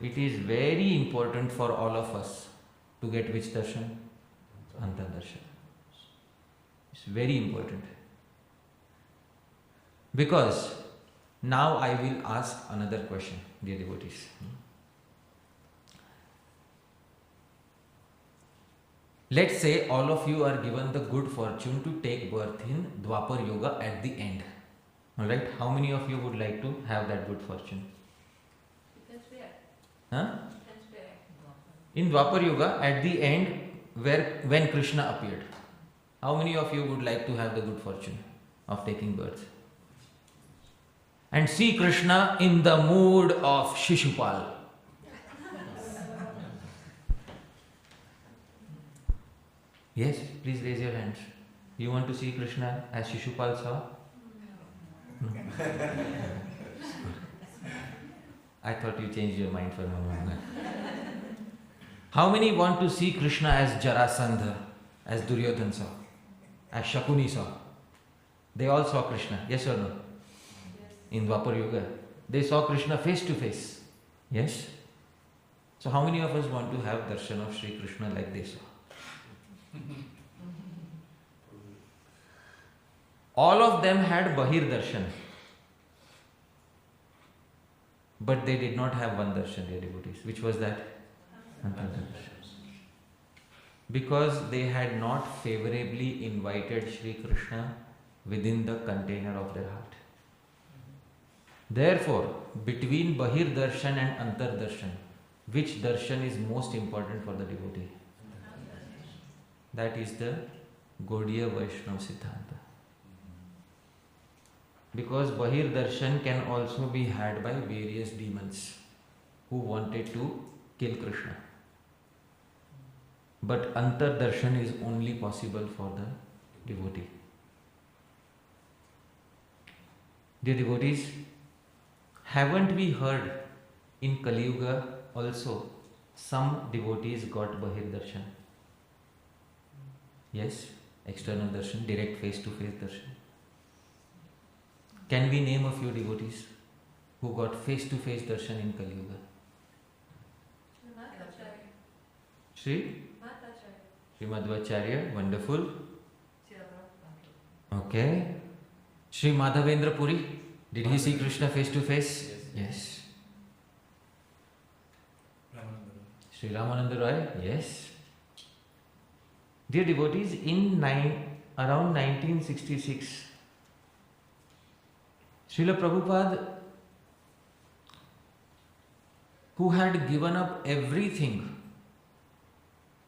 S1: it is very important for all of us to get which darshan? Antar darshan. It's very important. Because now I will ask another question, dear devotees. Let's say all of you are given the good fortune to take birth in Dwapar Yoga at the end. Alright, how many of you would like to have that good fortune? Huh? In Dwapar Yoga, at the end, when Krishna appeared, how many of you would like to have the good fortune of taking birth? And see Krishna in the mood of Shishupal. Yes, please raise your hands. You want to see Krishna as Shishupal saw? No. I thought you changed your mind for a moment. How many want to see Krishna as Jarasandha, as Duryodhana saw, as Shakuni saw? They all saw Krishna, yes or no? Yes. In Dwapar Yuga. They saw Krishna face to face. Yes? So how many of us want to have darshan of Sri Krishna like they saw? All of them had Bahir darshan. But they did not have one darshan, dear devotees. Which was that? Because they had not favorably invited Sri Krishna within the container of their heart. Therefore, between Bahir darshan and Antar darshan, which darshan is most important for the devotee? That is the Gaudiya Vaishnava Siddhanta. Because Bahir darshan can also be had by various demons who wanted to kill Krishna. But Antar darshan is only possible for the devotee. Dear devotees, haven't we heard in Kali Yuga also some devotees got Bahir darshan? Yes, external darshan, direct face-to-face darshan. Can we name a few devotees who got face-to-face darshan in Kali Yuga? Sri Madhvacharya, wonderful. Okay. Sri Madhavendra Puri, did he see Krishna face-to-face? Yes. Sri Ramananda Roy, yes. Dear devotees, in around 1966, Srila Prabhupada, who had given up everything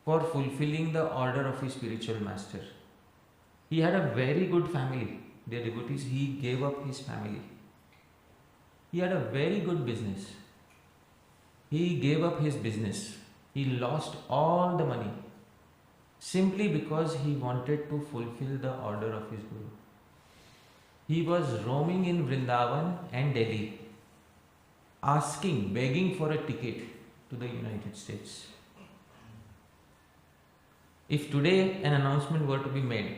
S1: for fulfilling the order of his spiritual master. He had a very good family. Dear devotees, he gave up his family. He had a very good business. He gave up his business. He lost all the money simply because he wanted to fulfill the order of his Guru. He was roaming in Vrindavan and Delhi, begging for a ticket to the United States. If today an announcement were to be made,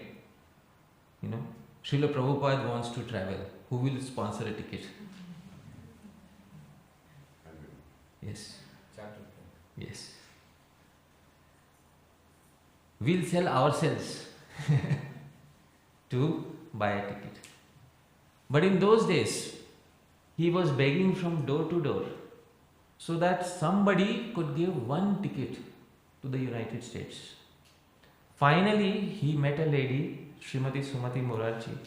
S1: Srila Prabhupada wants to travel, who will sponsor a ticket? Yes. Yes. We'll sell ourselves to buy a ticket. But in those days, he was begging from door to door so that somebody could give one ticket to the United States. Finally, he met a lady, Srimati Sumati Morarji,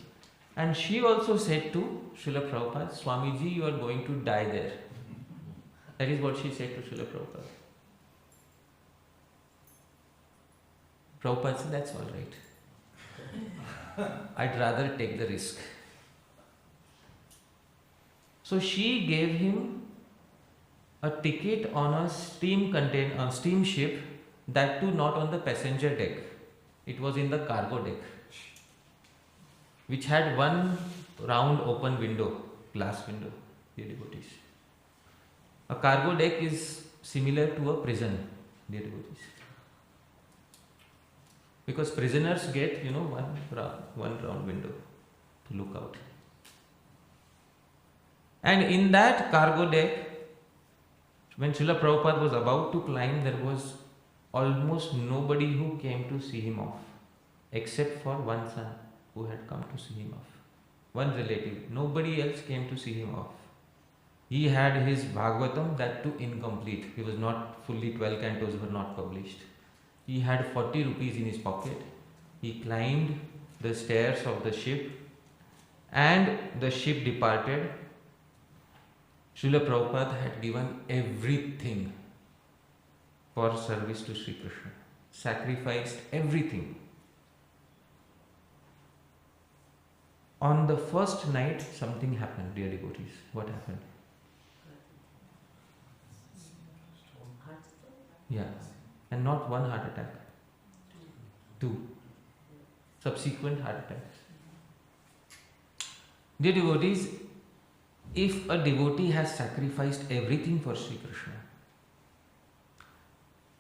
S1: and she also said to Srila Prabhupada, Swamiji, you are going to die there. That is what she said to Srila Prabhupada. Prabhupada said, that's all right. I'd rather take the risk. So she gave him a ticket on a steamship, that too not on the passenger deck. It was in the cargo deck, which had one round open window, glass window, dear devotees. A cargo deck is similar to a prison, dear devotees. Because prisoners get, one round window to look out. And in that cargo deck, when Srila Prabhupada was about to climb, there was almost nobody who came to see him off, except for one son who had come to see him off. one relative. Nobody else came to see him off. He had his Bhagavatam, that too incomplete. He was not fully 12 cantos were not published. He had 40 rupees in his pocket. He climbed the stairs of the ship and the ship departed. Srila Prabhupada had given everything for service to Sri Krishna. Sacrificed everything. On the first night, something happened, dear devotees. What happened? Yeah. And not one heart attack. Two. Subsequent heart attacks. Dear devotees, if a devotee has sacrificed everything for Sri Krishna,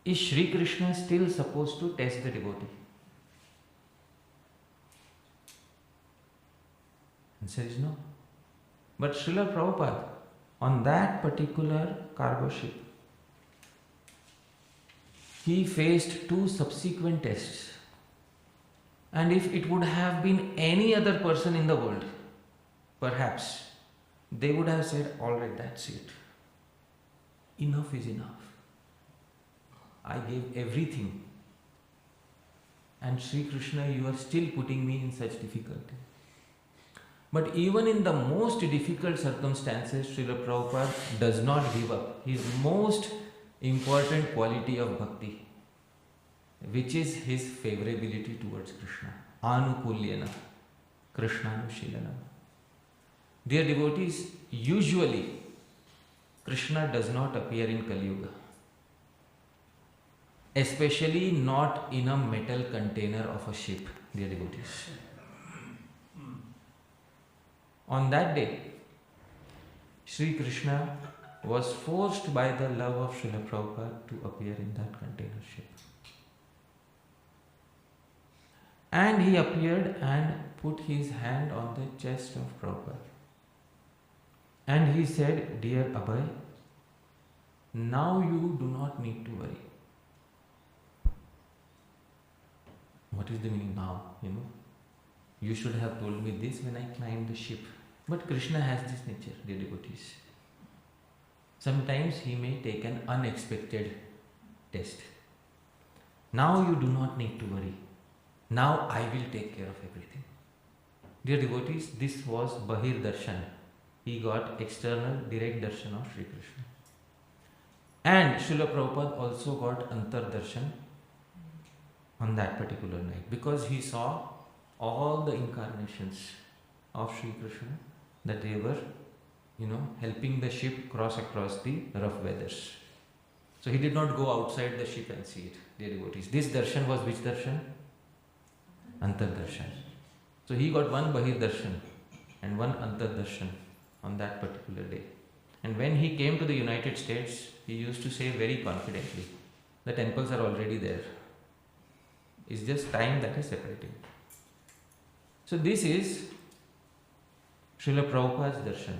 S1: is Sri Krishna still supposed to test the devotee? Answer is no. But Srila Prabhupada, on that particular cargo ship, he faced two subsequent tests. And if it would have been any other person in the world, perhaps they would have said, alright, that's it. Enough is enough. I gave everything. And Sri Krishna, you are still putting me in such difficulty. But even in the most difficult circumstances, Srila Prabhupada does not give up his most important quality of bhakti, which is his favorability towards Krishna. Anukulyana, Krishnanushilana. Dear devotees, usually Krishna does not appear in Kali Yuga, especially not in a metal container of a ship, dear devotees. On that day, Sri Krishna was forced by the love of Srila Prabhupada to appear in that container ship. And he appeared and put his hand on the chest of Prabhupada. And he said, Dear Abhay, now you do not need to worry. What is the meaning now? You should have told me this when I climbed the ship. But Krishna has this nature, dear devotees. Sometimes he may take an unexpected test. Now you do not need to worry. Now I will take care of everything. Dear devotees, this was Bahir Darshan. He got external direct darshan of Sri Krishna. And Srila Prabhupada also got Antar Darshan on that particular night, because he saw all the incarnations of Sri Krishna, that they were, helping the ship cross across the rough weathers. So he did not go outside the ship and see it, dear devotees. This darshan was which darshan? Antar Darshan. So he got one Bahir Darshan and one Antar Darshan on that particular day. And when he came to the United States, he used to say very confidently, the temples are already there. It's just time that is separating. So this is Srila Prabhupada's darshan.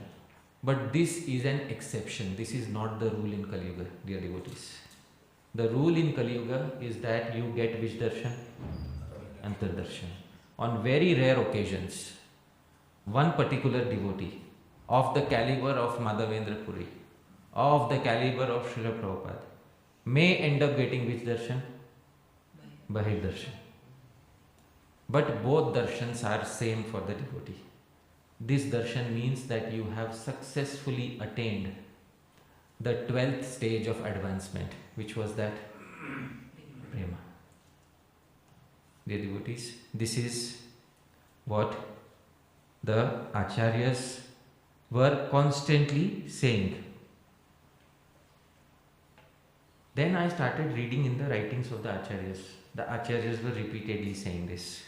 S1: But this is an exception. This is not the rule in Kali Yuga, dear devotees. The rule in Kali Yuga is that you get which darshan? Antar darshan. On very rare occasions, one particular devotee of the caliber of Madhavendra Puri, of the caliber of Srila Prabhupada, may end up getting which darshan? Bahir darshan. But both darshans are same for the devotee. This darshan means that you have successfully attained the 12th stage of advancement, which was that prema. Dear devotees, this is what the acharyas were constantly saying. Then I started reading in the writings of the acharyas. The acharyas were repeatedly saying this.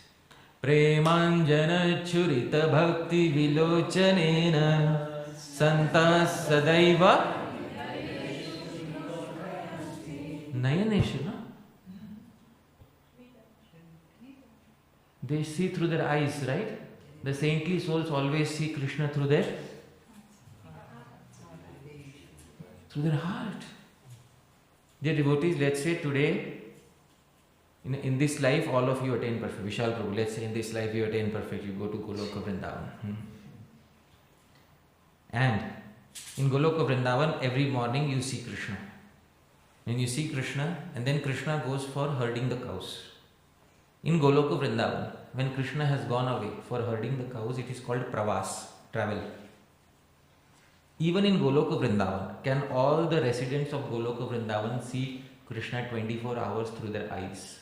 S1: Premanjana churita bhakti vilochanena santas sadaiva nayaneshu, no? They see through their eyes, right? The saintly souls always see Krishna through their heart. Dear devotees, let's say today, in this life, all of you attain perfect. Vishal Prabhu, let's say in this life you attain perfect. You go to Goloka Vrindavan. And in Goloka Vrindavan, every morning you see Krishna. And you see Krishna, and then Krishna goes for herding the cows. In Goloka Vrindavan, when Krishna has gone away for herding the cows, it is called pravas, travel. Even in Goloka Vrindavan, can all the residents of Goloka Vrindavan see Krishna 24 hours through their eyes?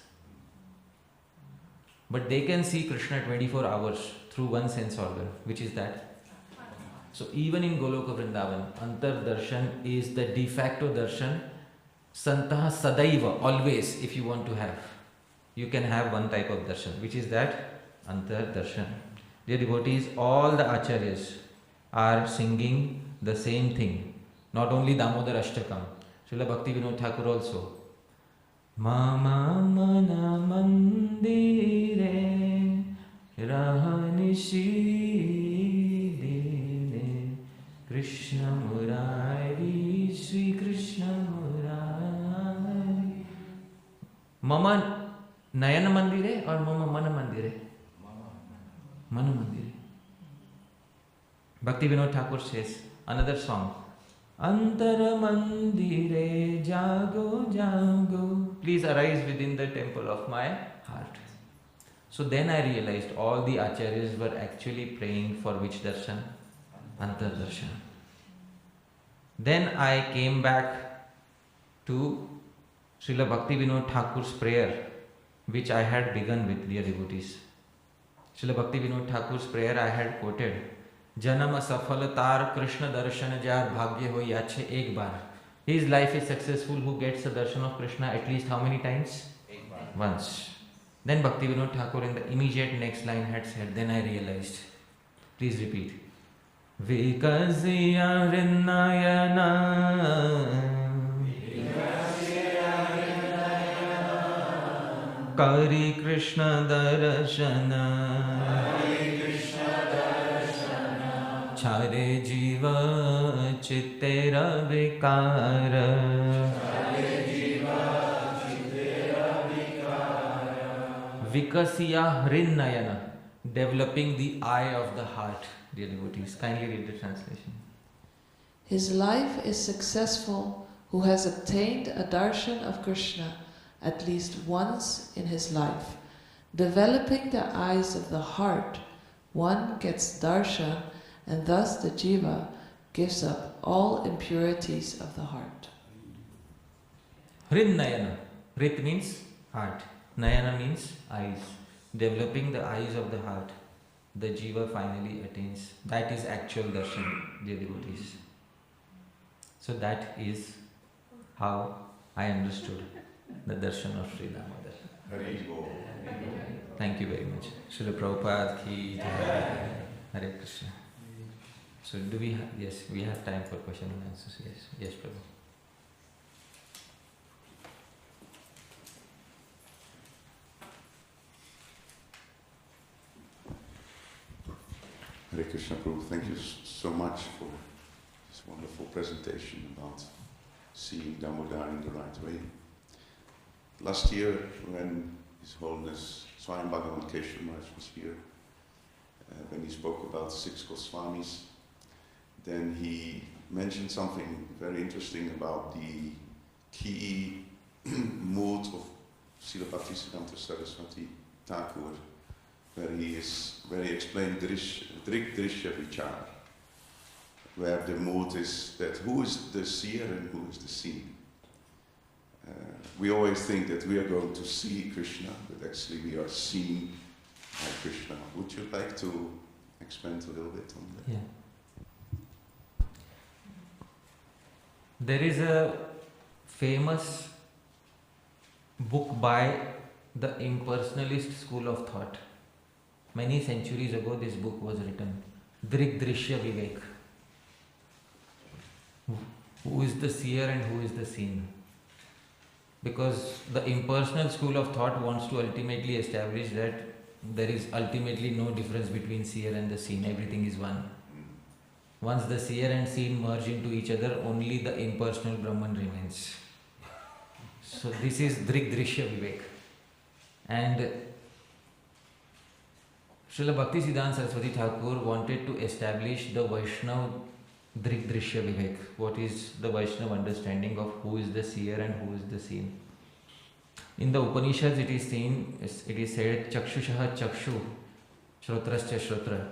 S1: But they can see Krishna 24 hours through one sense organ, which is that. So even in Goloka Vrindavan, Antar Darshan is the de facto darshan. Santaha Sadaiva, always, if you want to have. You can have one type of darshan, which is that Antar Darshan. Dear devotees, all the acharyas are singing the same thing. Not only Damodara Ashtakam, Srila Bhakti Vinod Thakur also. Mama mana mandire rahanishi dine Krishna Murari Sri Krishna Murari. Mama Nayana Mandire or Mama Mana Mandire? Mana Mandire. Bhakti Vinod Thakur says, another song. Antara Mandire Jago Jago. Please arise within the temple of my heart. So then I realized all the acharyas were actually praying for which darshan? Antar Darshan. Then I came back to Srila Bhakti Vinod Thakur's prayer, which I had begun with, dear devotees. Srila Bhakti Vinod Thakur's prayer I had quoted. Janam safal tar Krishna darshan jar bhagya ho yache ek bar. His life is successful who gets a darshan of Krishna at least how many times? Once. Then Bhakti Vinod Thakur in the immediate next line had said, then I realized. Please repeat. Vikasiya Rinnayana Kari Krishna Darshana Chare Jiva Chittera Vikara Vikasiya Hrinnayana, developing the eye of the heart, dear devotees. Kindly read the translation.
S2: His life is successful who has obtained a darshan of Krishna at least once in his life. Developing the eyes of the heart, one gets darshan, and thus the jiva gives up all impurities of the heart.
S1: Hrinnayana. Hrit means heart. Nayana means eyes. Developing the eyes of the heart, the jiva finally attains. That is actual darshan, dear devotees. So that is how I understood the darshan of Sri Damodara.
S3: Hari Bol.
S1: Thank you very much. Srila Prabhupada ki jai. Hare Krishna. So do we have, yes, we have time for question and answers. Yes, yes, Prabhu.
S3: Hare Krishna Prabhu, thank you so much for this wonderful presentation about seeing Damodara in the right way. Last year, when His Holiness Swayam Bhagavan Keshav Maharaj was here, when he spoke about 6 Goswamis, then he mentioned something very interesting about the key mood of Srila Bhaktisiddhanta Saraswati Thakur, where he explained Drik Drishya Vichar, where the mood is that who is the seer and who is the seen. We always think that we are going to see Krishna, but actually we are seen by Krishna. Would you like to expand a little bit on that?
S1: Yeah. There is a famous book by the impersonalist school of thought. Many centuries ago this book was written. Drik Drishya Vivek. Who is the seer and who is the seen? Because the impersonal school of thought wants to ultimately establish that there is ultimately no difference between seer and the seen. Everything is one. Once the seer and seen merge into each other, only the impersonal Brahman remains. So this is Drik Drishya Vivek. And Srila Bhaktisiddhanta Saraswati Thakur wanted to establish the Vaishnava Drigdrishya Vivek. What is the Vaishnava understanding of who is the seer and who is the seen? In the Upanishads it is said, Chakshushaha Chakshu, Shrotrascha Shrotra.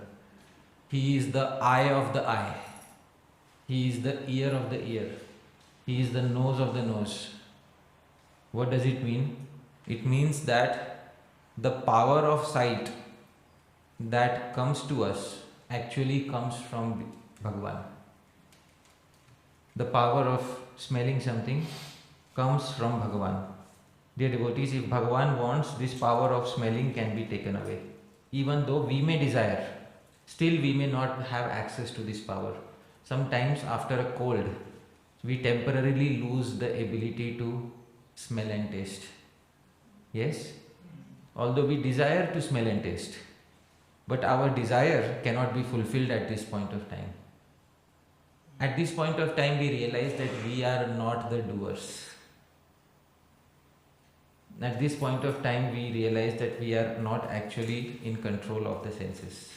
S1: He is the eye of the eye. He is the ear of the ear. He is the nose of the nose. What does it mean? It means that the power of sight that comes to us actually comes from Bhagavan. The power of smelling something comes from Bhagavan. Dear devotees, if Bhagavan wants, this power of smelling can be taken away. Even though we may desire, still we may not have access to this power. Sometimes after a cold, we temporarily lose the ability to smell and taste. Yes? Although we desire to smell and taste, but our desire cannot be fulfilled at this point of time. At this point of time, we realize that we are not the doers. At this point of time, we realize that we are not actually in control of the senses.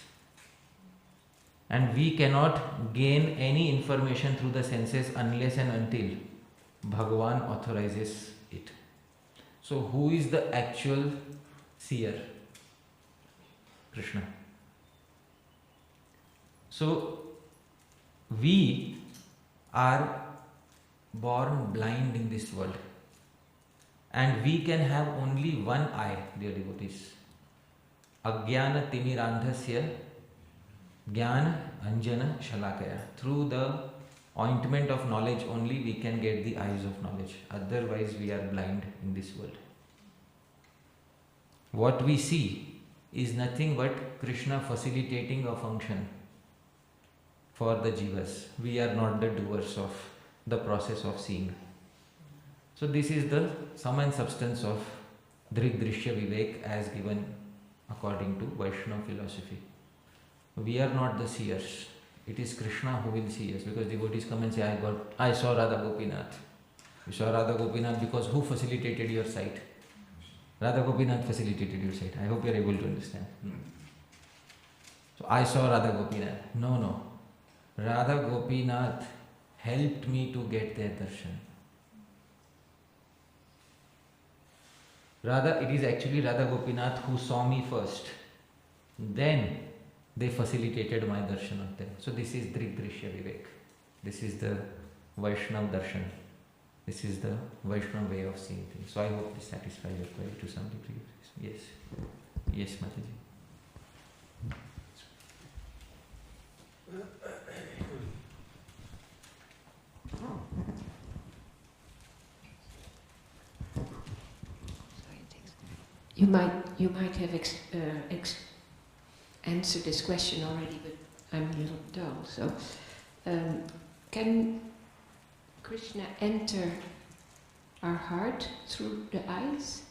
S1: And we cannot gain any information through the senses unless and until Bhagavan authorizes it. So who is the actual seer? Krishna. So we are born blind in this world. And we can have only one eye, dear devotees. Ajnana timirandhasya Jnana Anjana Shalakaya. Through the ointment of knowledge only we can get the eyes of knowledge. Otherwise we are blind in this world. What we see is nothing but Krishna facilitating a function for the jivas. We are not the doers of the process of seeing. So this is the sum and substance of Drigdrishya Vivek as given according to Vaishnava philosophy. We are not the seers. It is Krishna who will see us, because devotees come and say, I saw Radha Gopinath. You saw Radha Gopinath because who facilitated your sight? Radha Gopinath facilitated your sight. I hope you are able to understand. So I saw Radha Gopinath. No. Radha Gopinath helped me to get their darshan. It is actually Radha Gopinath who saw me first. Then they facilitated my darshan of them. So this is Drigdrishya Vivek. This is the Vaishnava darshan. This is the Vaishnava way of seeing things. So I hope this satisfies your query to some degree. Yes. Yes, Mataji.
S5: You might have answered this question already, but I'm a little dull. So, can Krishna enter our heart through the eyes?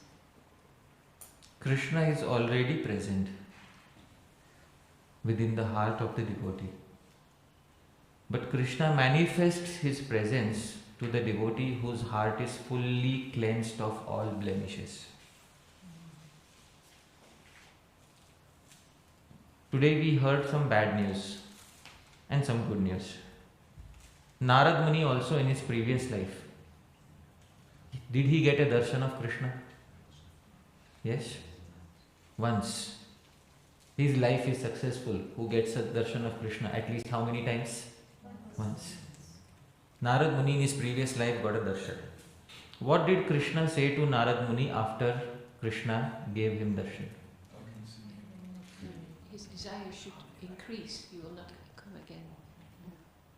S1: Krishna is already present within the heart of the devotee. But Krishna manifests his presence to the devotee whose heart is fully cleansed of all blemishes. Today we heard some bad news and some good news. Narad Muni also in his previous life, did he get a darshan of Krishna? Yes? Once. His life is successful. Who gets a darshan of Krishna? At least how many times? Once. Narad Muni in his previous life got a darshan. What did Krishna say to Narad Muni after Krishna gave him darshan?
S5: His desire should increase. He will not come again.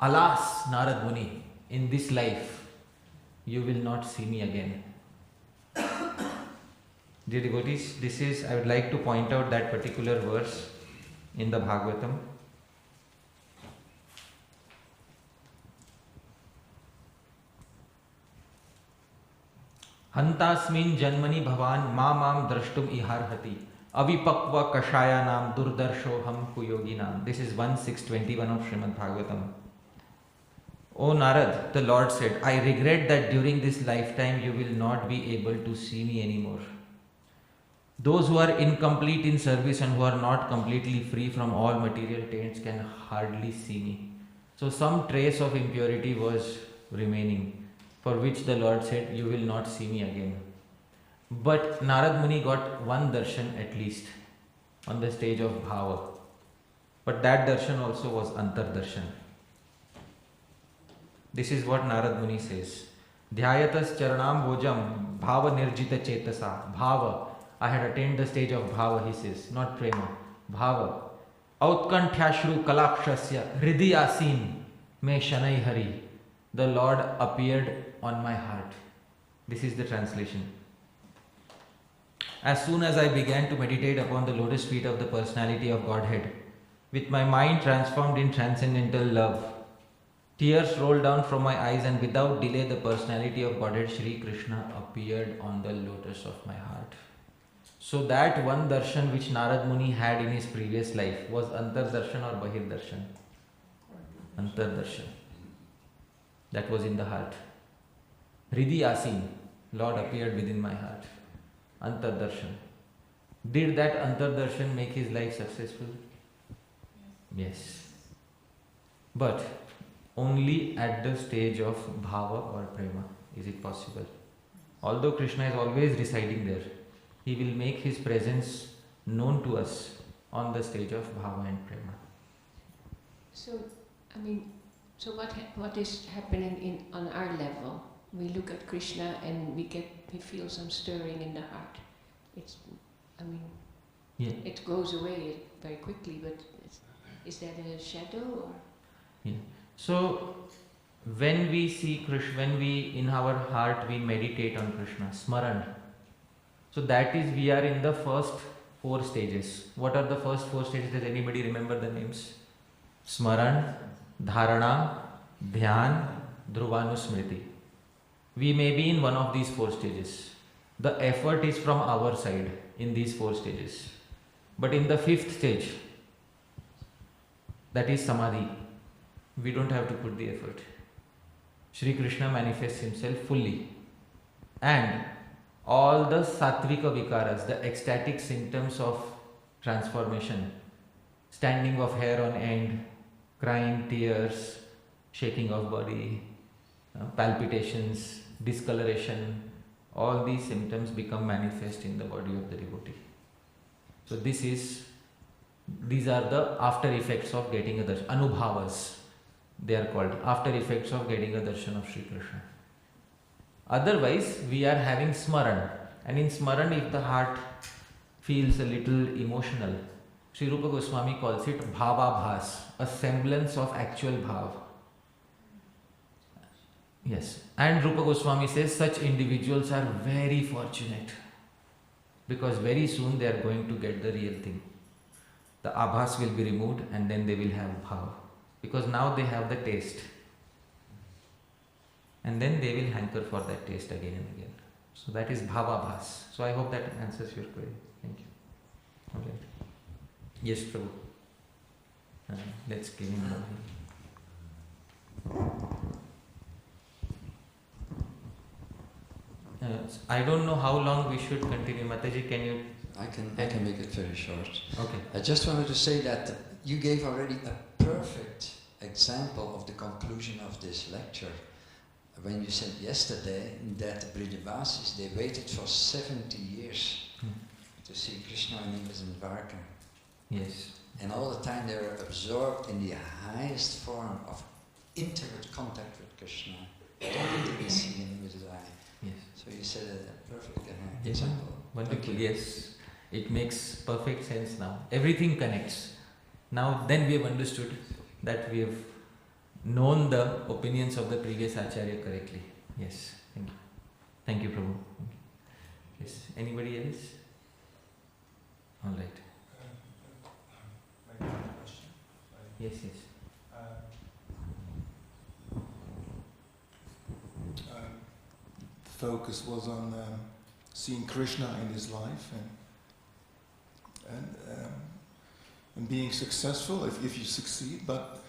S1: Alas, Narad Muni, in this life, you will not see me again. Dear devotees, I would like to point out that particular verse in the Bhagavatam. Hantasmin janmani bhavan mamam drashtum iharhati avipakva kashayanam durdarshoham kuyoginam. This is 1.6.21 of Srimad Bhagavatam. O Narad, the Lord said, I regret that during this lifetime you will not be able to see me anymore. Those who are incomplete in service and who are not completely free from all material taints can hardly see me. So some trace of impurity was remaining, for which the Lord said, "You will not see me again." But Narad Muni got one darshan at least on the stage of bhava. But that darshan also was antar darshan. This is what Narad Muni says. Dhyayatas charanam bhojam bhava nirjita chetasa. Bhava. I had attained the stage of bhava, he says, not prema. Bhava. Outkanthashru kalakshasya hridhi asin me shanai hari. The Lord appeared on my heart. This is the translation. As soon as I began to meditate upon the lotus feet of the personality of Godhead, with my mind transformed in transcendental love, tears rolled down from my eyes, and without delay the personality of Godhead Shri Krishna appeared on the lotus of my heart. So that one darshan which Narad Muni had in his previous life was antar darshan or bahir darshan? Antar darshan. That was in the heart. Hridhi asin, Lord appeared within my heart. Antar darshan. Did that antar darshan make his life successful? Yes. But only at the stage of bhava or prema is it possible. Although Krishna is always residing there, he will make his presence known to us on the stage of bhava and prema.
S5: So, so what is happening on our level? We look at Krishna and we feel some stirring in the heart. It goes away very quickly, but is that a shadow or?
S1: Yeah. So when we see Krishna, when we in our heart we meditate on Krishna, smaran. So that is, we are in the first 4 stages. What are the first 4 stages? Does anybody remember the names? Smaran, Dharana, Dhyan, Dhruvanusmriti. We may be in one of these 4 stages. The effort is from our side in these 4 stages. But in the 5th stage, that is Samadhi, we don't have to put the effort. Shri Krishna manifests himself fully. And all the sattvika vikaras, the ecstatic symptoms of transformation, standing of hair on end, crying tears, shaking of body, palpitations, discoloration, all these symptoms become manifest in the body of the devotee. So these are the after effects of getting a darshan. Anubhavas, they are called. After effects of getting a darshan of Shri Krishna. Otherwise, we are having smaran. And in smaran, if the heart feels a little emotional, Sri Rupa Goswami calls it bhava-bhas, a semblance of actual bhav. Yes. And Rupa Goswami says such individuals are very fortunate, because very soon they are going to get the real thing. The abhas will be removed and then they will have bhav. Because now they have the taste. And then they will hanker for that taste again and again. So that is bhava-bhas. So I hope that answers your query. Thank you. All right. Yes, Prabhu. Let's give him I don't know how long we should continue. Mataji, can you?
S6: I can make it very short.
S1: Okay.
S6: I just wanted to say that you gave already a perfect example of the conclusion of this lecture. When you said yesterday that Brijabasis, they waited for 70 years to see Krishna when he was in Dwarka.
S1: Yes.
S6: And all the time they were absorbed in the highest form of intimate contact with Krishna. They didn't even see him with his eye.
S1: Yes.
S6: So you said a perfect
S1: Yes.
S6: example.
S1: Wonderful. Yes. It makes perfect sense now. Everything connects. Now then we have understood that we have known the opinions of the previous Acharya correctly. Yes. Thank you. Thank you, Prabhu. Thank you. Yes. Anybody else? All right. Yes, yes.
S7: The focus was on seeing Krishna in his life and being successful if you succeed. But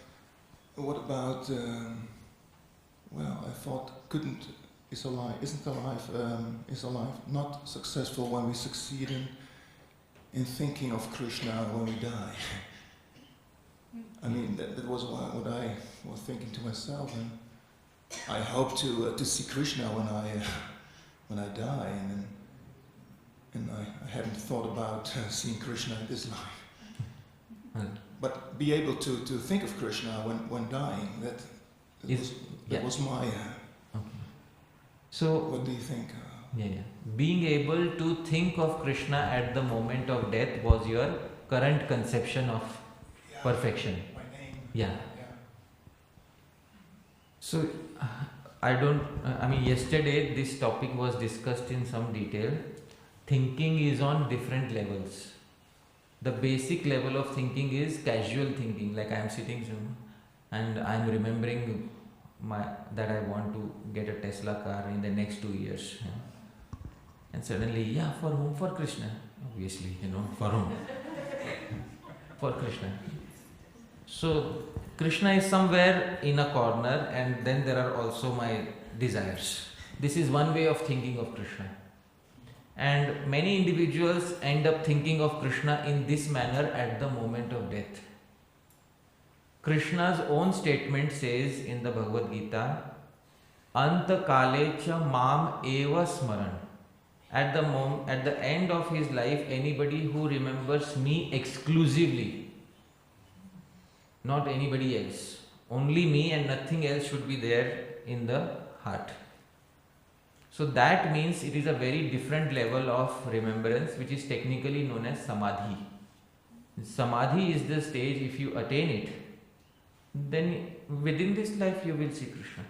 S7: what about? I thought is alive not successful when we succeed in thinking of Krishna when we die? I mean, that was what I was thinking to myself, and I hope to see Krishna when I die, and I hadn't thought about seeing Krishna in this life. But be able to think of Krishna when dying, that was my...
S1: So,
S7: what do you think?
S1: Being able to think of Krishna at the moment of death was your current conception of perfection.
S7: My name.
S1: Yeah. So, yesterday this topic was discussed in some detail. Thinking is on different levels. The basic level of thinking is casual thinking, like I am sitting and I am remembering that I want to get a Tesla car in the next 2 years. And suddenly, for whom? For Krishna. Obviously, for whom? For Krishna. So, Krishna is somewhere in a corner, and then there are also my desires. This is one way of thinking of Krishna. And many individuals end up thinking of Krishna in this manner at the moment of death. Krishna's own statement says in the Bhagavad Gita, Anta kalecha mam eva smaran. At the end of his life, anybody who remembers me exclusively, not anybody else, only me and nothing else should be there in the heart. So that means it is a very different level of remembrance, which is technically known as samadhi. Samadhi is the stage, if you attain it, then within this life you will see Krishna.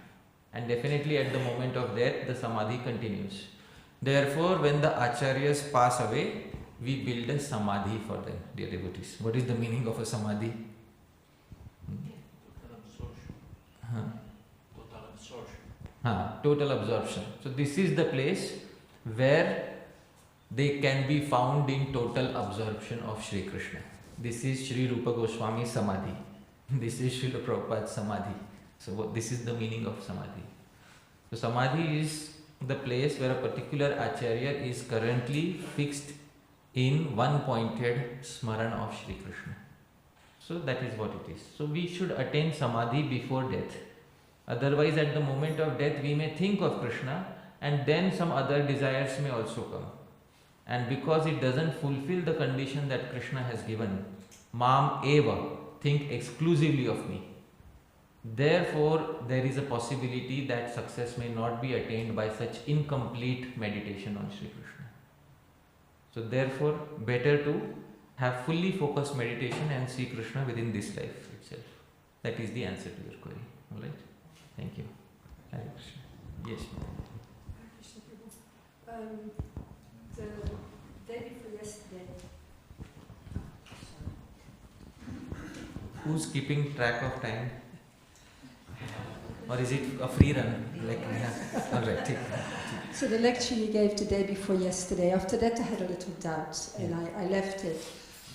S1: And definitely at the moment of death, the samadhi continues. Therefore, when the acharyas pass away, we build a samadhi for them, dear devotees. What is the meaning of a samadhi? Total absorption. So this is the place where they can be found in total absorption of Shri Krishna. This is Shri Rupa Goswami's samadhi. This is Srila Prabhupada's samadhi. So this is the meaning of samadhi. So samadhi is the place where a particular acharya is currently fixed in one pointed smaran of Shri Krishna. So that is what it is. So we should attain samadhi before death. Otherwise, at the moment of death, we may think of Krishna, and then some other desires may also come. And because it doesn't fulfill the condition that Krishna has given, Mam Eva, think exclusively of me. Therefore, there is a possibility that success may not be attained by such incomplete meditation on Shri Krishna. So therefore, better to have fully focused meditation and see Krishna within this life itself. That is the answer to your query. Alright? Thank you. Hare Krishna. Yes.
S8: The day before yesterday.
S1: Who's keeping track of time? Or is it a free run? Alright.
S8: So the lecture you gave the day before yesterday, after that I had a little doubt and I left it.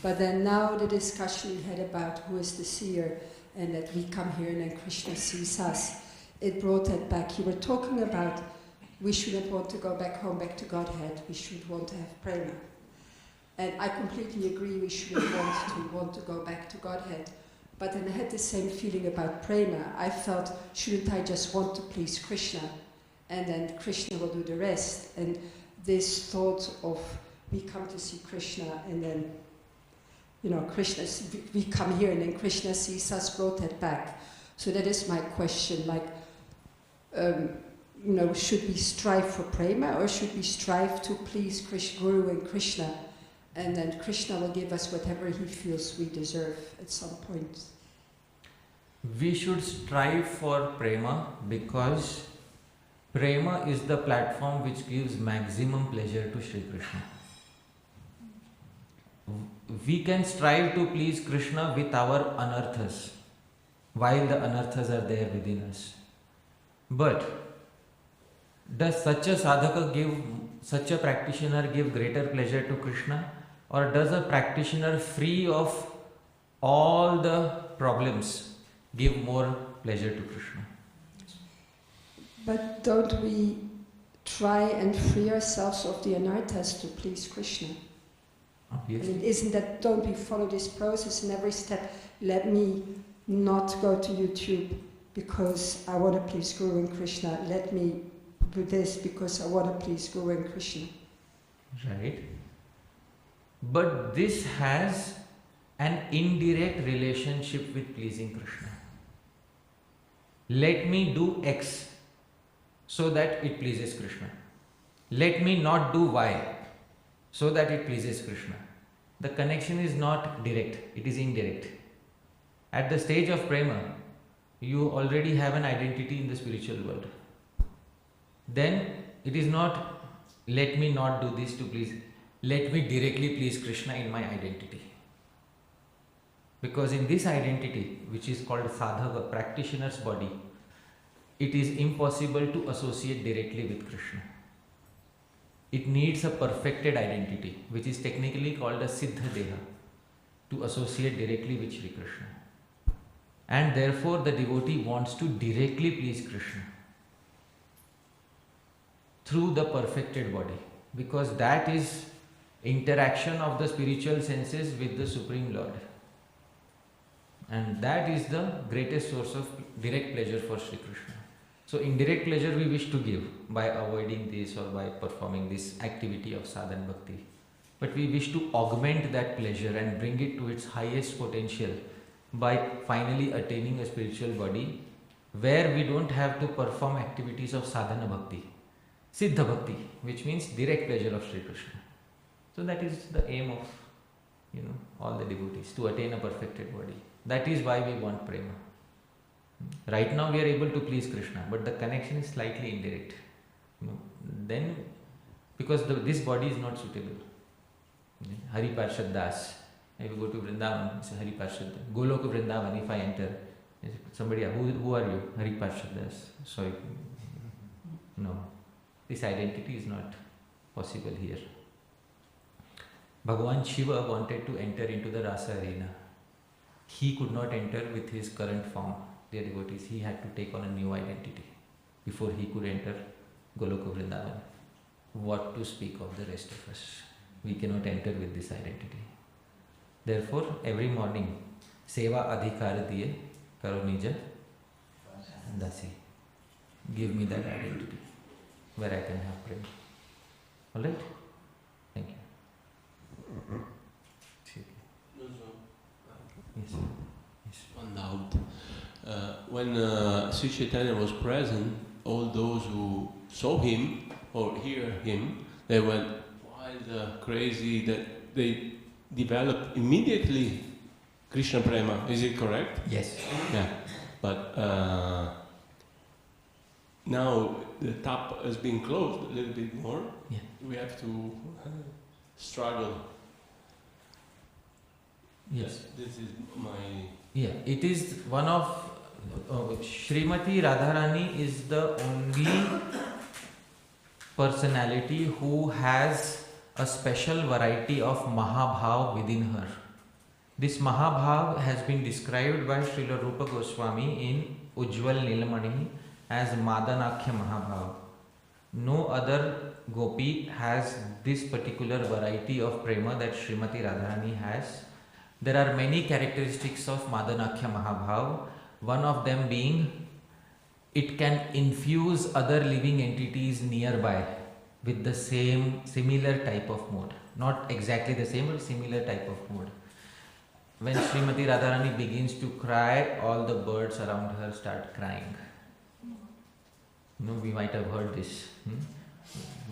S8: But then now the discussion we had about who is the seer and that we come here and then Krishna sees us, it brought that back. You were talking about we shouldn't want to go back home, back to Godhead. We should want to have prema. And I completely agree we shouldn't want to go back to Godhead. But then I had the same feeling about prema. I felt, shouldn't I just want to please Krishna? And then Krishna will do the rest. And this thought of we come to see Krishna and then, Krishna, we come here and then Krishna sees us, brought that back. So that is my question, should we strive for prema or should we strive to please Guru and Krishna? And then Krishna will give us whatever he feels we deserve at some point.
S1: We should strive for prema because prema is the platform which gives maximum pleasure to Shri Krishna. We can strive to please Krishna with our anarthas, while the anarthas are there within us. But does such a sadhaka such a practitioner give greater pleasure to Krishna? Or does a practitioner free of all the problems give more pleasure to Krishna?
S8: But don't we try and free ourselves of the anarthas to please Krishna?
S1: Yes.
S8: I mean, don't we follow this process in every step? Let me not go to YouTube because I want to please Guru and Krishna. Let me do this because I want to please Guru and Krishna.
S1: Right. But this has an indirect relationship with pleasing Krishna. Let me do X so that it pleases Krishna. Let me not do Y so that it pleases Krishna. The connection is not direct, it is indirect. At the stage of prema, you already have an identity in the spiritual world. Then it is not, let me not do this to please, let me directly please Krishna in my identity. Because in this identity, which is called sadhaka, practitioner's body, it is impossible to associate directly with Krishna. It needs a perfected identity, which is technically called a siddha deha, to associate directly with Shri Krishna. And therefore the devotee wants to directly please Krishna through the perfected body, because that is interaction of the spiritual senses with the Supreme Lord. And that is the greatest source of direct pleasure for Shri Krishna. So indirect pleasure we wish to give by avoiding this or by performing this activity of sadhana bhakti. But we wish to augment that pleasure and bring it to its highest potential by finally attaining a spiritual body where we don't have to perform activities of sadhana bhakti, siddha bhakti, which means direct pleasure of Shri Krishna. So that is the aim of all the devotees, to attain a perfected body. That is why we want prema. Right now we are able to please Krishna, but the connection is slightly indirect. Then, because this body is not suitable. Hari Parshad Das. If you go to Vrindavan, it's Hari Parshad. Golok Vrindavan, if I enter, somebody, who are you? Hari Parshad Das. Sorry. No. This identity is not possible here. Bhagavan Shiva wanted to enter into the rasa arena. He could not enter with his current form, dear devotees. He had to take on a new identity before he could enter Goloka Vrindavan. What to speak of the rest of us? We cannot enter with this identity. Therefore, every morning, Seva Adhikara Diye Karo Nija Dasi. Give me that identity where I can have prema. Alright? Thank you. Yes. Yes.
S9: One doubt. When Sri Chaitanya was present, all those who saw him or hear him, they went wild, crazy, that they developed immediately Krishna prema. Is it correct?
S1: Yes.
S9: Yeah. But now the tap has been closed a little bit more.
S1: Yeah.
S9: We have to struggle.
S1: Yes.
S9: This is my...
S1: Yeah, it is one of Srimati Radharani is the only personality who has a special variety of Mahabhav within her. This Mahabhav has been described by Srila Rupa Goswami in Ujjwal Nilamani as Madanakhya Mahabhav. No other gopi has this particular variety of prema that Srimati Radharani has. There are many characteristics of Madanakhya Mahabhav, one of them being it can infuse other living entities nearby with the similar type of mode. Not exactly the same, but similar type of mode. When Srimati Radharani begins to cry, all the birds around her start crying. We might have heard this.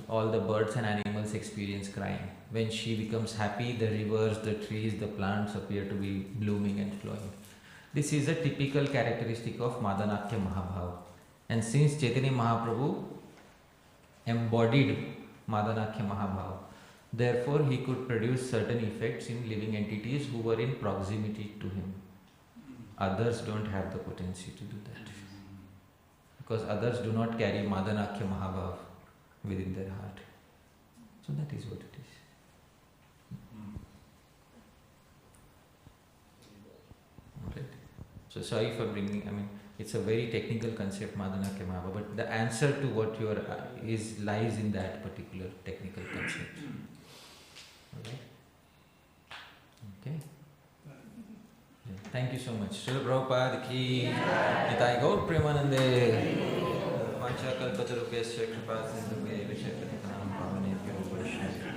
S1: All the birds and animals experience crying. When she becomes happy, the rivers, the trees, the plants appear to be blooming and flowing. This is a typical characteristic of Madanakhya Mahabhav. And since Chaitanya Mahaprabhu embodied Madanakhya Mahabhav, therefore he could produce certain effects in living entities who were in proximity to him. Others don't have the potency to do that. Because others do not carry Madanakhya Mahabhav within their heart. So that is what it is. Alright. So sorry for bringing, it's a very technical concept, Madanakhya Mahabhav, but the answer to what you are lies in that particular technical concept. Alright? Okay? Yeah. Thank you so much. Srila Prabhupada ki Nitai Gaur Premanande Pancha Kalpatarupesya Kripa Sindhuke Vishakatikanam Pavanebhyo Vaishnavibhyo.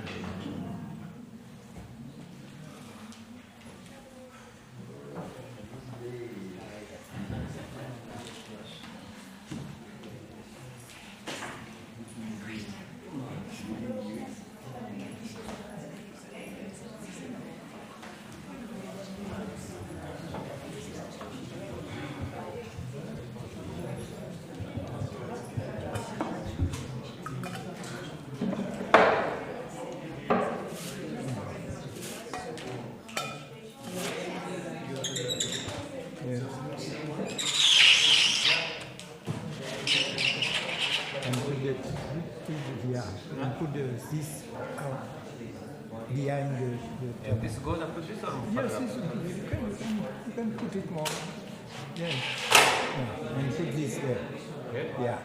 S10: This behind the
S1: If this goes up to this or
S10: yes, you can put it more. Yes. And put this there.
S1: Okay.
S10: Yeah.